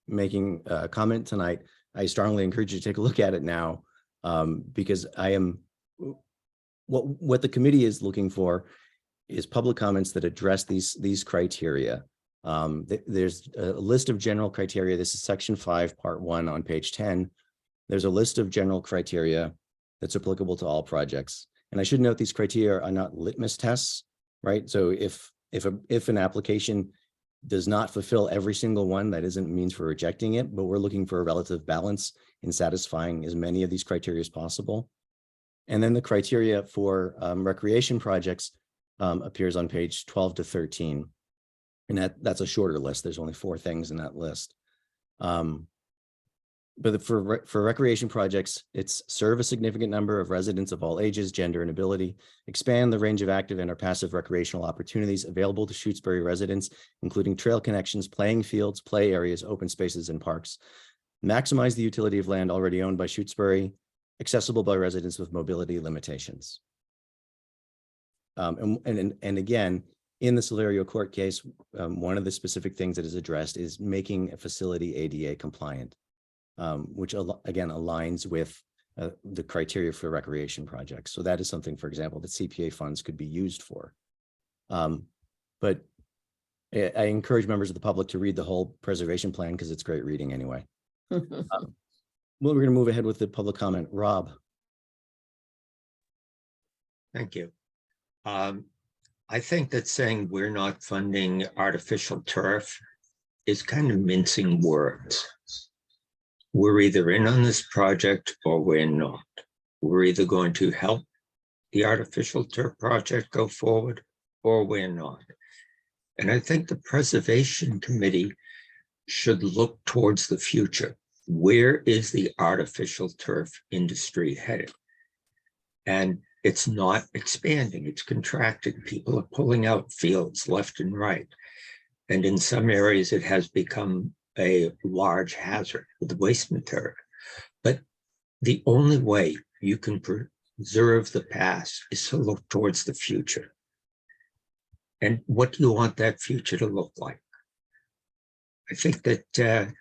making a comment tonight, I strongly encourage you to take a look at it now, because what the committee is looking for is public comments that address these criteria. There's a list of general criteria. This is section 5, part 1 on page 10. There's a list of general criteria that's applicable to all projects. And I should note these criteria are not litmus tests, right? So if an application does not fulfill every single one, that isn't means for rejecting it, but we're looking for a relative balance in satisfying as many of these criteria as possible. And then the criteria for recreation projects appears on page 12 to 13. And that's a shorter list. There's only 4 things in that list. But for recreation projects, it's serve a significant number of residents of all ages, gender, and ability, expand the range of active and or passive recreational opportunities available to Shutesbury residents, including trail connections, playing fields, play areas, open spaces, and parks, maximize the utility of land already owned by Shutesbury, accessible by residents with mobility limitations. And again, in the Celerio court case, one of the specific things that is addressed is making a facility ADA compliant, which again aligns with the criteria for recreation projects. So that is something, for example, that CPA funds could be used for. But I encourage members of the public to read the whole preservation plan because it's great reading anyway. Well, we're going to move ahead with the public comment. Rob. Thank you. I think that saying we're not funding artificial turf is kind of mincing words. We're either in on this project or we're not. We're either going to help the artificial turf project go forward or we're not. And I think the Preservation Committee should look towards the future. Where is the artificial turf industry headed? And it's not expanding, it's contracting. People are pulling out fields left and right. And in some areas, it has become a large hazard with waste material. But the only way you can preserve the past is to look towards the future. And what do you want that future to look like? I think that the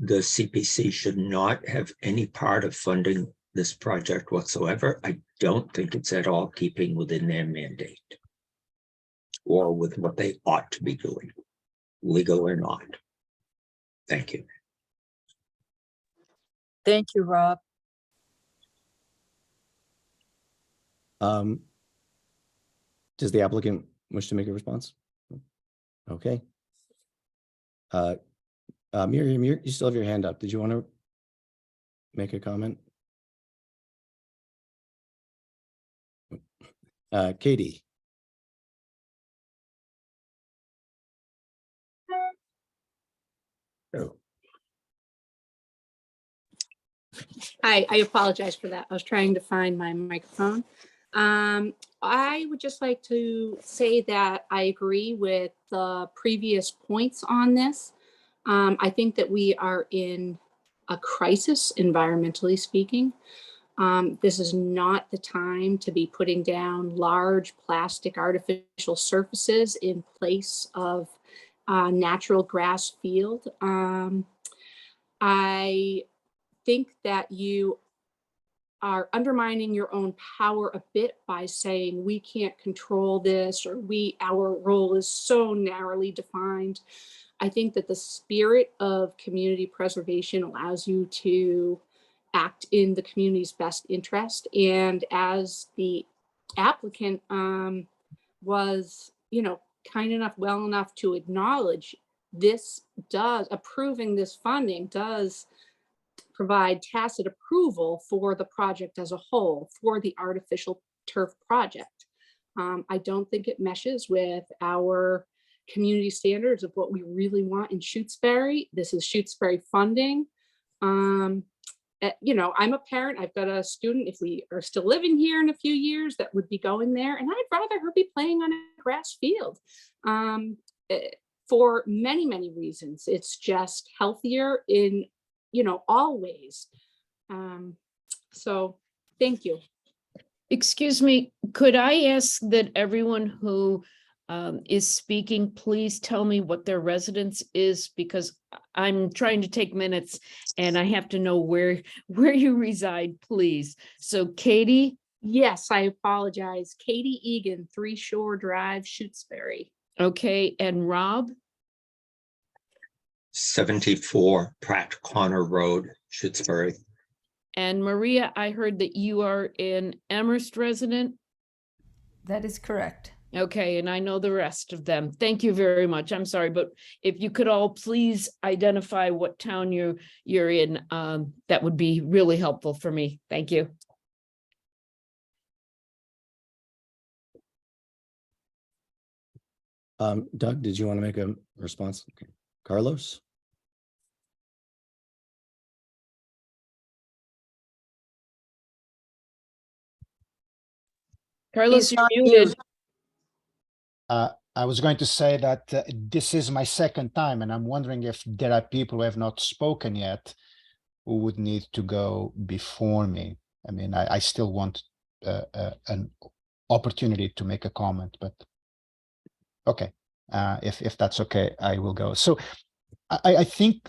CPC should not have any part of funding this project whatsoever. I don't think it's at all keeping within their mandate or with what they ought to be doing, legal or not. Thank you. Thank you, Rob. Does the applicant wish to make a response? Okay. Miriam, you still have your hand up. Did you want to make a comment? Katie. Oh. Hi, I apologize for that. I was trying to find my microphone. I would just like to say that I agree with the previous points on this. I think that we are in a crisis, environmentally speaking. This is not the time to be putting down large plastic artificial surfaces in place of natural grass field. I think that you are undermining your own power a bit by saying we can't control this or our role is so narrowly defined. I think that the spirit of community preservation allows you to act in the community's best interest. And as the applicant was, kind enough, well enough to acknowledge, approving this funding does provide tacit approval for the project as a whole, for the artificial turf project. I don't think it meshes with our community standards of what we really want in Shutesbury. This is Shutesbury funding. I'm a parent. I've got a student, if we are still living here in a few years, that would be going there, and I'd rather her be playing on a grass field for many, many reasons. It's just healthier in all ways. So thank you. Excuse me, could I ask that everyone who is speaking, please tell me what their residence is, because I'm trying to take minutes and I have to know where you reside, please. So Katie. Yes, I apologize. Katie Egan, 3 Shore Drive, Shutesbury. Okay, and Rob? 74 Pratt Connor Road, Shutesbury. And Maria, I heard that you are an Amherst resident. That is correct. Okay, and I know the rest of them. Thank you very much. I'm sorry, but if you could all please identify what town you're in, that would be really helpful for me. Thank you. Doug, did you want to make a response? Okay. Carlos? Carlos, He's you're not muted. I was going to say that this is my second time, and I'm wondering if there are people who have not spoken yet who would need to go before me. I mean, I still want an opportunity to make a comment, but Okay, if that's okay, I will go. So I think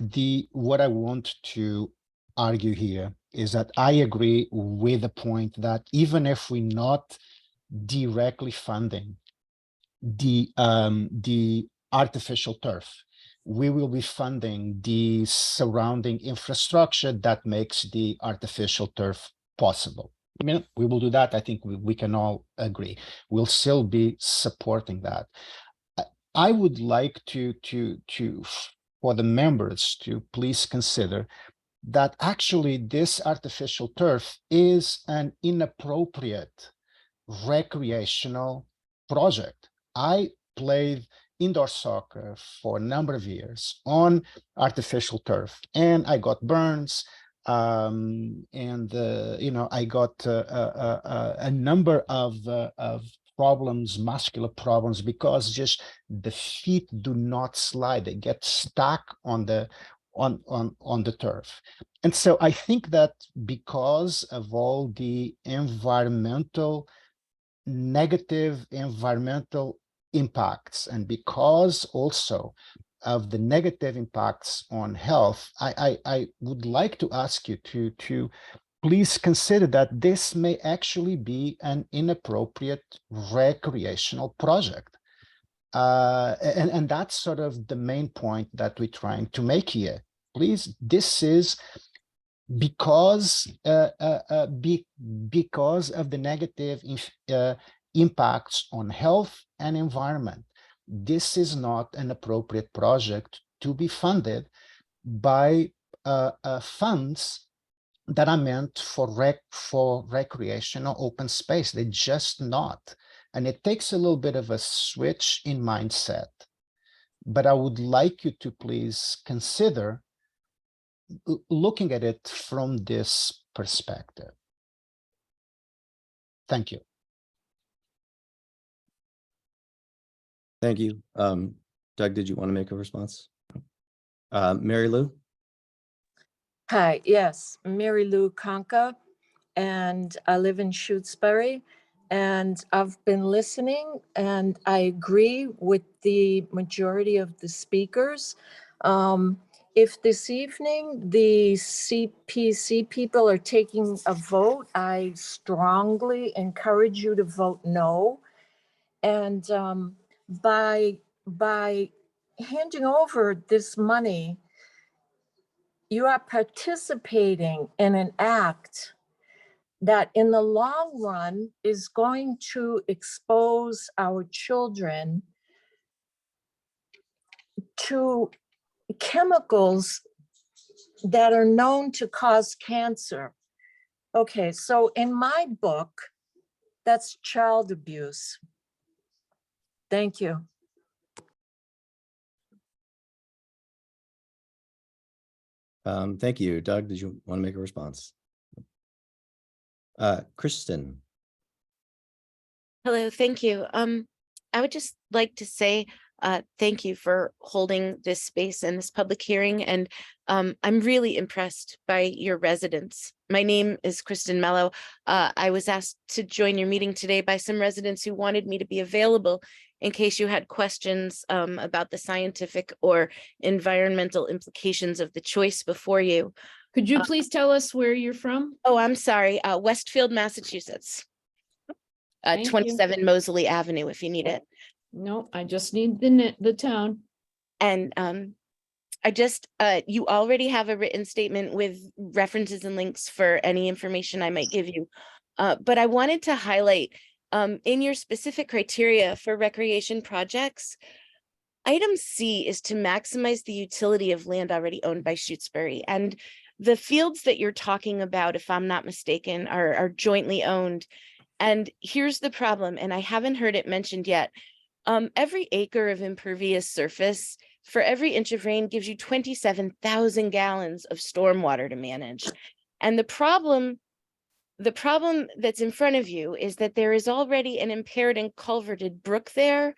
what I want to argue here is that I agree with the point that even if we're not directly funding the artificial turf, we will be funding the surrounding infrastructure that makes the artificial turf possible. I mean, we will do that. I think we can all agree. We'll still be supporting that. I would like to for the members to please consider that actually this artificial turf is an inappropriate recreational project. I played indoor soccer for a number of years on artificial turf, and I got burns. I got a number of problems, muscular problems, because just the feet do not slide; they get stuck on the turf. And so I think that because of all the negative environmental impacts, and because also of the negative impacts on health, I would like to ask you to please consider that this may actually be an inappropriate recreational project. And that's sort of the main point that we're trying to make here. Please, this is because of the negative impacts on health and environment. This is not an appropriate project to be funded by funds that are meant for recreational open space. They're just not. And it takes a little bit of a switch in mindset. But I would like you to please consider looking at it from this perspective. Thank you. Thank you. Doug, did you want to make a response? Mary Lou? Hi, yes, Mary Lou Conca, and I live in Shutesbury, and I've been listening, and I agree with the majority of the speakers. If this evening the CPC people are taking a vote, I strongly encourage you to vote no. And by handing over this money, you are participating in an act that in the long run is going to expose our children to chemicals that are known to cause cancer. Okay, so in my book, that's child abuse. Thank you. Thank you. Doug, did you want to make a response? Kristen. Hello, thank you. I would just like to say thank you for holding this space and this public hearing. And I'm really impressed by your residents. My name is Kristen Mello. I was asked to join your meeting today by some residents who wanted me to be available in case you had questions about the scientific or environmental implications of the choice before you. Could you please tell us where you're from? Oh, I'm sorry. Westfield, Massachusetts. 27 Moseley Avenue, if you need it. No, I just need the town. And I just, you already have a written statement with references and links for any information I might give you. But I wanted to highlight in your specific criteria for recreation projects, item C is to maximize the utility of land already owned by Shutesbury. And the fields that you're talking about, if I'm not mistaken, are jointly owned. And here's the problem, and I haven't heard it mentioned yet. Every acre of impervious surface for every inch of rain gives you 27,000 gallons of stormwater to manage. And the problem that's in front of you is that there is already an impaired and culverted brook there.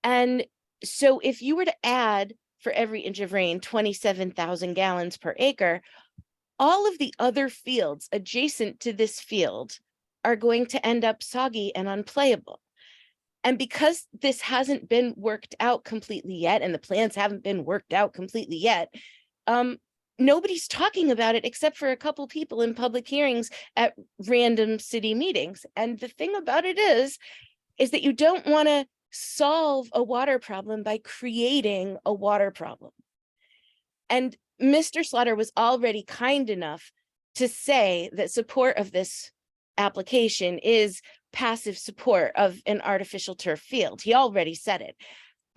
And so if you were to add for every inch of rain, 27,000 gallons per acre, all of the other fields adjacent to this field are going to end up soggy and unplayable. And because this hasn't been worked out completely yet, and the plans haven't been worked out completely yet, nobody's talking about it except for a couple people in public hearings at random city meetings. And the thing about it is that you don't want to solve a water problem by creating a water problem. And Mr. Slaughter was already kind enough to say that support of this application is passive support of an artificial turf field. He already said it.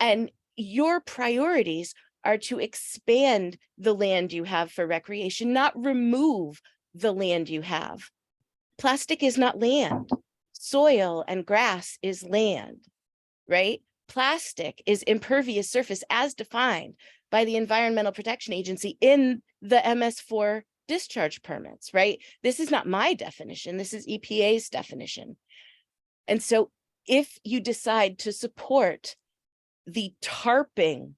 And your priorities are to expand the land you have for recreation, not remove the land you have. Plastic is not land. Soil and grass is land, right? Plastic is impervious surface as defined by the Environmental Protection Agency in the MS4 discharge permits, right? This is not my definition. This is EPA's definition. And so if you decide to support the tarping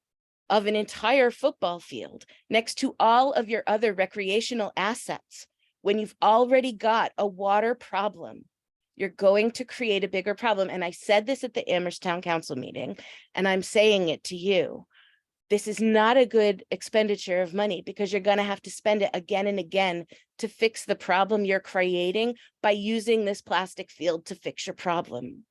of an entire football field next to all of your other recreational assets, when you've already got a water problem, you're going to create a bigger problem. And I said this at the Amherst Town Council meeting, and I'm saying it to you. This is not a good expenditure of money, because you're going to have to spend it again and again to fix the problem you're creating by using this plastic field to fix your problem.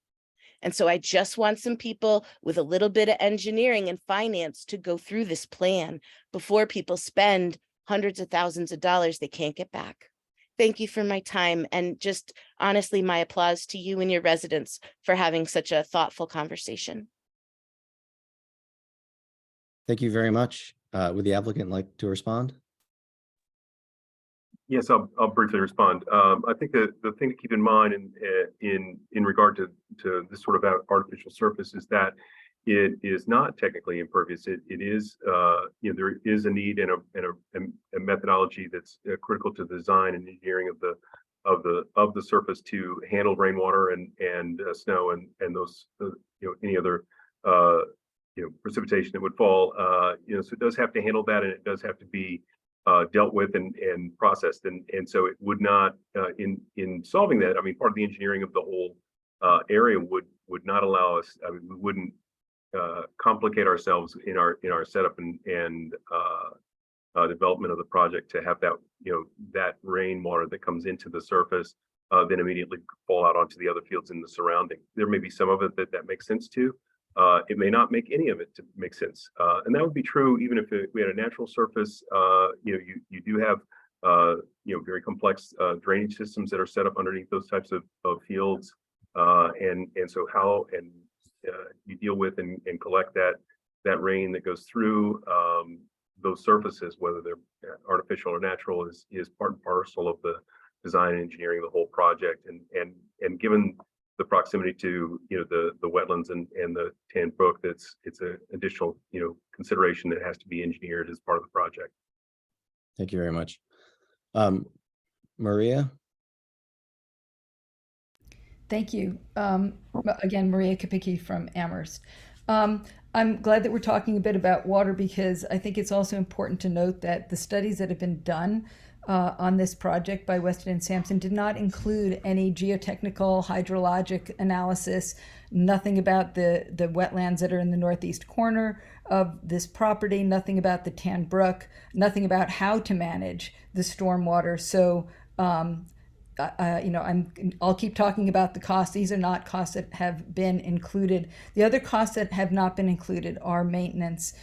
And so I just want some people with a little bit of engineering and finance to go through this plan before people spend hundreds of thousands of dollars they can't get back. Thank you for my time, and just honestly, my applause to you and your residents for having such a thoughtful conversation. Thank you very much. Would the applicant like to respond? Yes, I'll briefly respond. I think that the thing to keep in mind in regard to this sort of artificial surface is that it is not technically impervious. It is, there is a need and a methodology that's critical to the design and engineering of the surface to handle rainwater and snow and those any other precipitation that would fall. So it does have to handle that, and it does have to be dealt with and processed, and so it would not in solving that. I mean, part of the engineering of the whole area would not allow us. I mean, we wouldn't complicate ourselves in our setup and development of the project to have that that rainwater that comes into the surface then immediately fall out onto the other fields in the surrounding. There may be some of it that makes sense to. It may not make any of it to make sense, and that would be true even if we had a natural surface. You do have very complex drainage systems that are set up underneath those types of fields, and so how you deal with and collect that rain that goes through those surfaces, whether they're artificial or natural, is part and parcel of the design and engineering of the whole project. And given the proximity to the wetlands and the Tan Brook, it's an additional consideration that has to be engineered as part of the project. Thank you very much. Maria? Thank you. Again, Maria Kapicki from Amherst. I'm glad that we're talking a bit about water, because I think it's also important to note that the studies that have been done on this project by Weston and Sampson did not include any geotechnical hydrologic analysis, nothing about the wetlands that are in the northeast corner of this property, nothing about the Tan Brook, nothing about how to manage the stormwater. So I'll keep talking about the costs. These are not costs that have been included. The other costs that have not been included are maintenance.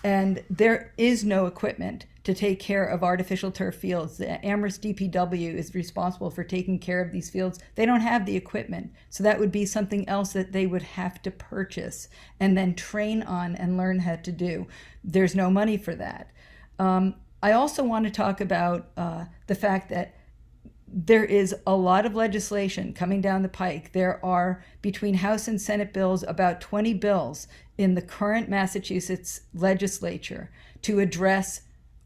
And there is no equipment to take care of artificial turf fields. The Amherst DPW is responsible for taking care of these fields. They don't have the equipment. So that would be something else that they would have to purchase and then train on and learn how to do. There's no money for that. I also want to talk about the fact that there is a lot of legislation coming down the pike. There are, between House and Senate bills, about 20 bills in the current Massachusetts legislature to address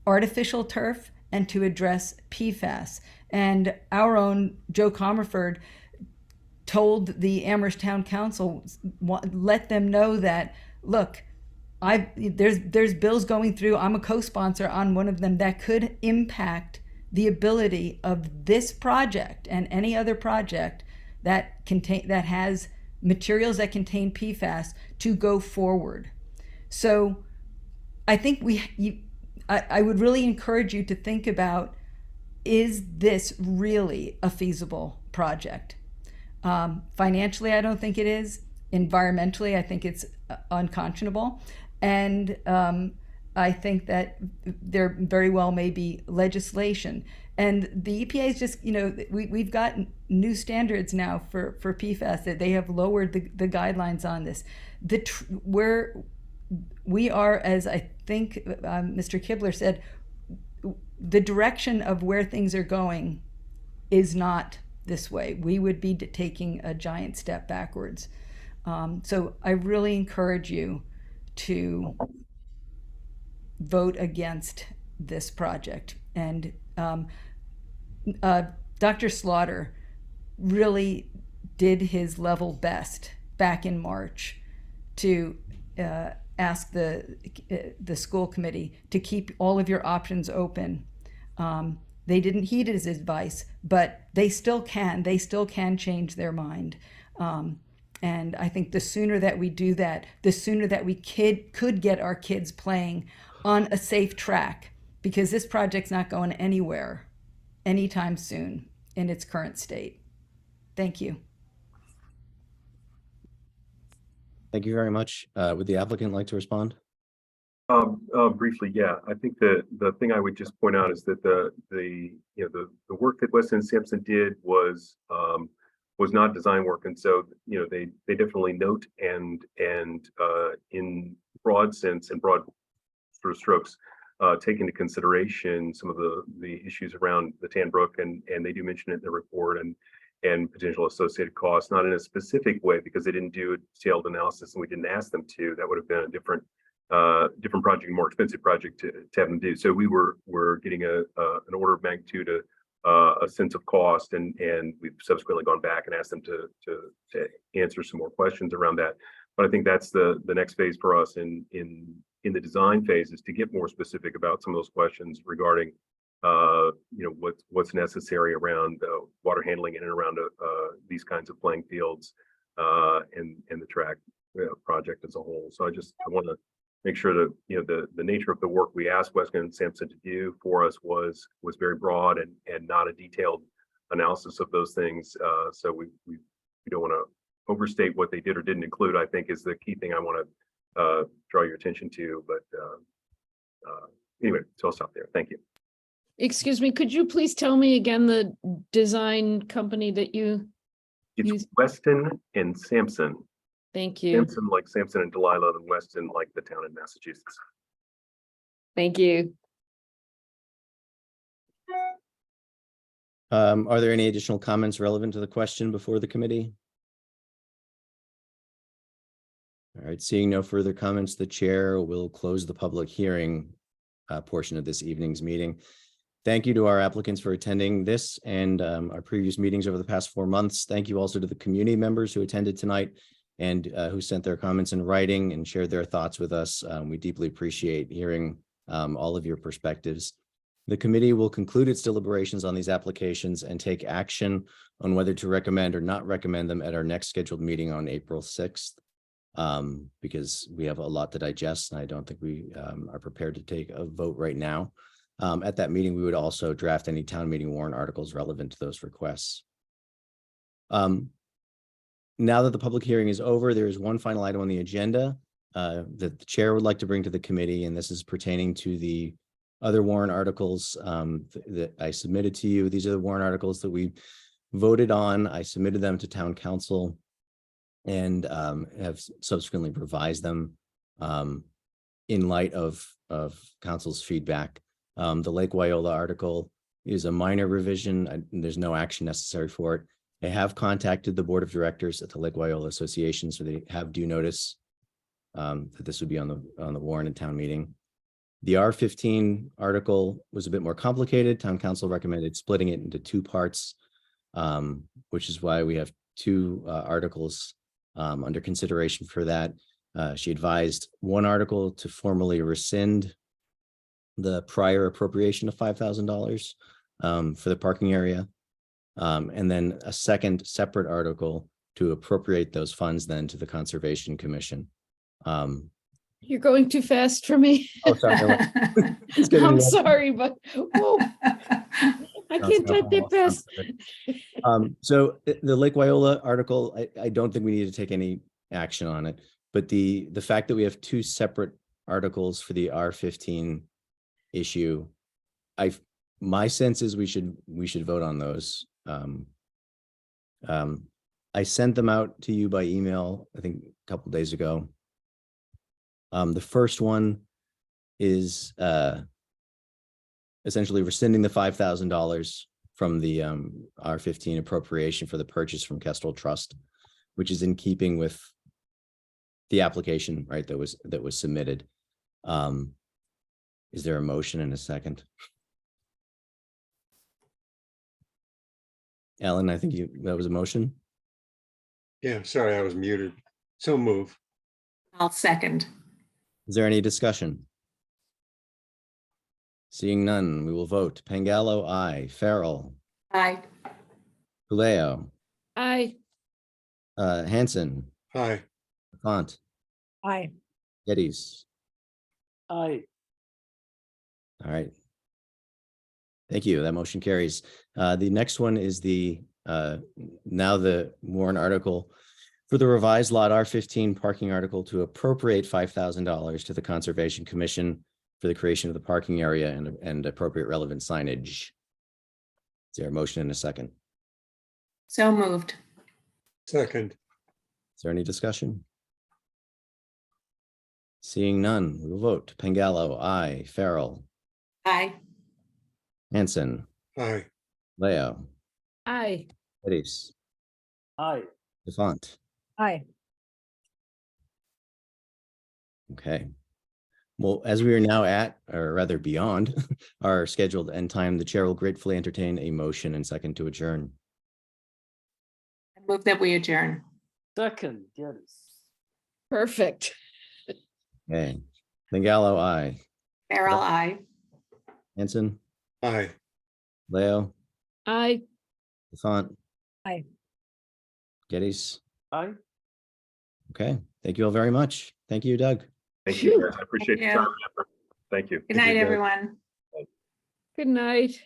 artificial turf and to address PFAS. And our own Joe Comerford told the Amherst Town Council, let them know that, look, there's bills going through. I'm a co-sponsor on one of them that could impact the ability of this project and any other project that has materials that contain PFAS to go forward. So I think I would really encourage you to think about, is this really a feasible project? Financially, I don't think it is. Environmentally, I think it's unconscionable. And I think that there very well may be legislation. And the EPA is just, we've got new standards now for PFAS, that they have lowered the guidelines on this. Where we are, as I think Mr. Kibler said, the direction of where things are going is not this way. We would be taking a giant step backwards. So I really encourage you to vote against this project. And Dr. Slaughter really did his level best back in March to ask the school committee to keep all of your options open. They didn't heed his advice, but they still can change their mind. And I think the sooner that we do that, the sooner that we could get our kids playing on a safe track, because this project's not going anywhere anytime soon in its current state. Thank you. Thank you very much. Would the applicant like to respond? Briefly, yeah. I think the thing I would just point out is that the work that Weston and Sampson did was not design work, and so they definitely note and in broad sense and broad sort of strokes take into consideration some of the issues around the Tanbrook, and they do mention it in the report and potential associated costs, not in a specific way because they didn't do a detailed analysis and we didn't ask them to. That would have been a different project, more expensive project to have them do. So we're getting an order of magnitude, a sense of cost, and we've subsequently gone back and asked them to answer some more questions around that. But I think that's the next phase for us in the design phase, is to get more specific about some of those questions regarding what's necessary around water handling in and around these kinds of playing fields and the track project as a whole. So I want to make sure that the nature of the work we asked Weston and Sampson to do for us was very broad and not a detailed analysis of those things. So we don't want to overstate what they did or didn't include, I think, is the key thing I want to draw your attention to. But anyway, so I'll stop there. Thank you. Excuse me, could you please tell me again the design company that you It's use? Weston and Sampson. Thank you. Sampson like Samson and Delilah, and Weston like the town in Massachusetts. Thank you. Are there any additional comments relevant to the question before the committee? All right, seeing no further comments, the chair will close the public hearing portion of this evening's meeting. Thank you to our applicants for attending this and our previous meetings over the past 4 months. Thank you also to the community members who attended tonight and who sent their comments in writing and shared their thoughts with us. We deeply appreciate hearing all of your perspectives. The committee will conclude its deliberations on these applications and take action on whether to recommend or not recommend them at our next scheduled meeting on April 6th, because we have a lot to digest and I don't think we are prepared to take a vote right now. At that meeting, we would also draft any town meeting warrant articles relevant to those requests. Now that the public hearing is over, there is one final item on the agenda that the chair would like to bring to the committee, and this is pertaining to the other warrant articles that I submitted to you. These are the warrant articles that we voted on. I submitted them to town council and have subsequently revised them in light of council's feedback. The Lake Wyola article is a minor revision. There's no action necessary for it. I have contacted the board of directors at the Lake Wyola Association, so they have due notice that this would be on the warrant and town meeting. The R15 article was a bit more complicated. Town council recommended splitting it into 2 parts, which is why we have 2 articles under consideration for that. She advised one article to formally rescind the prior appropriation of $5,000 for the parking area. And then a second separate article to appropriate those funds then to the Conservation Commission. You're going too fast for me. Oh, sorry. It's getting I'm late. sorry, but whoa, I No, can't no type that problem. fast. So the Lake Wyola article, I don't think we need to take any action on it, but the fact that we have two separate articles for the R15 issue, my sense is we should vote on those. I sent them out to you by email, I think a couple of days ago. The first one is essentially rescinding the $5,000 from the R15 appropriation for the purchase from Kestrel Trust, which is in keeping with the application, right, that was submitted. Is there a motion and a second? Ellen, I think that was a motion. Yeah, sorry, I was muted. So move. I'll second. Is there any discussion? Seeing none, we will vote. Pangallo, aye. Farrell, Aye. Puleo, Aye. Hanson, Aye. Font, Aye. Geddes. Aye. All right. Thank you. That motion carries. The next one is now the warrant article for the revised lot R15 parking article to appropriate $5,000 to the Conservation Commission for the creation of the parking area and appropriate relevant signage. Is there a motion and a second? So moved. Second. Is there any discussion? Seeing none, we will vote. Pangallo, aye. Farrell, Aye. Hanson, Aye. Leo, Aye. Geddes, Aye. Font. Aye. Okay. Well, as we are now at, or rather beyond, our scheduled end time, the chair will gratefully entertain a motion and second to adjourn. I move that we adjourn. Second, yes. Perfect. Okay. Pangallo, aye. Farrell, aye. Hanson, Aye. Leo, Aye. Font, Aye. Geddes. Aye. Okay. Thank you all very much. Thank you, Doug. Thank you, guys. I appreciate Thank your you. time and effort. Thank you. Good night, Doug. everyone. Good night.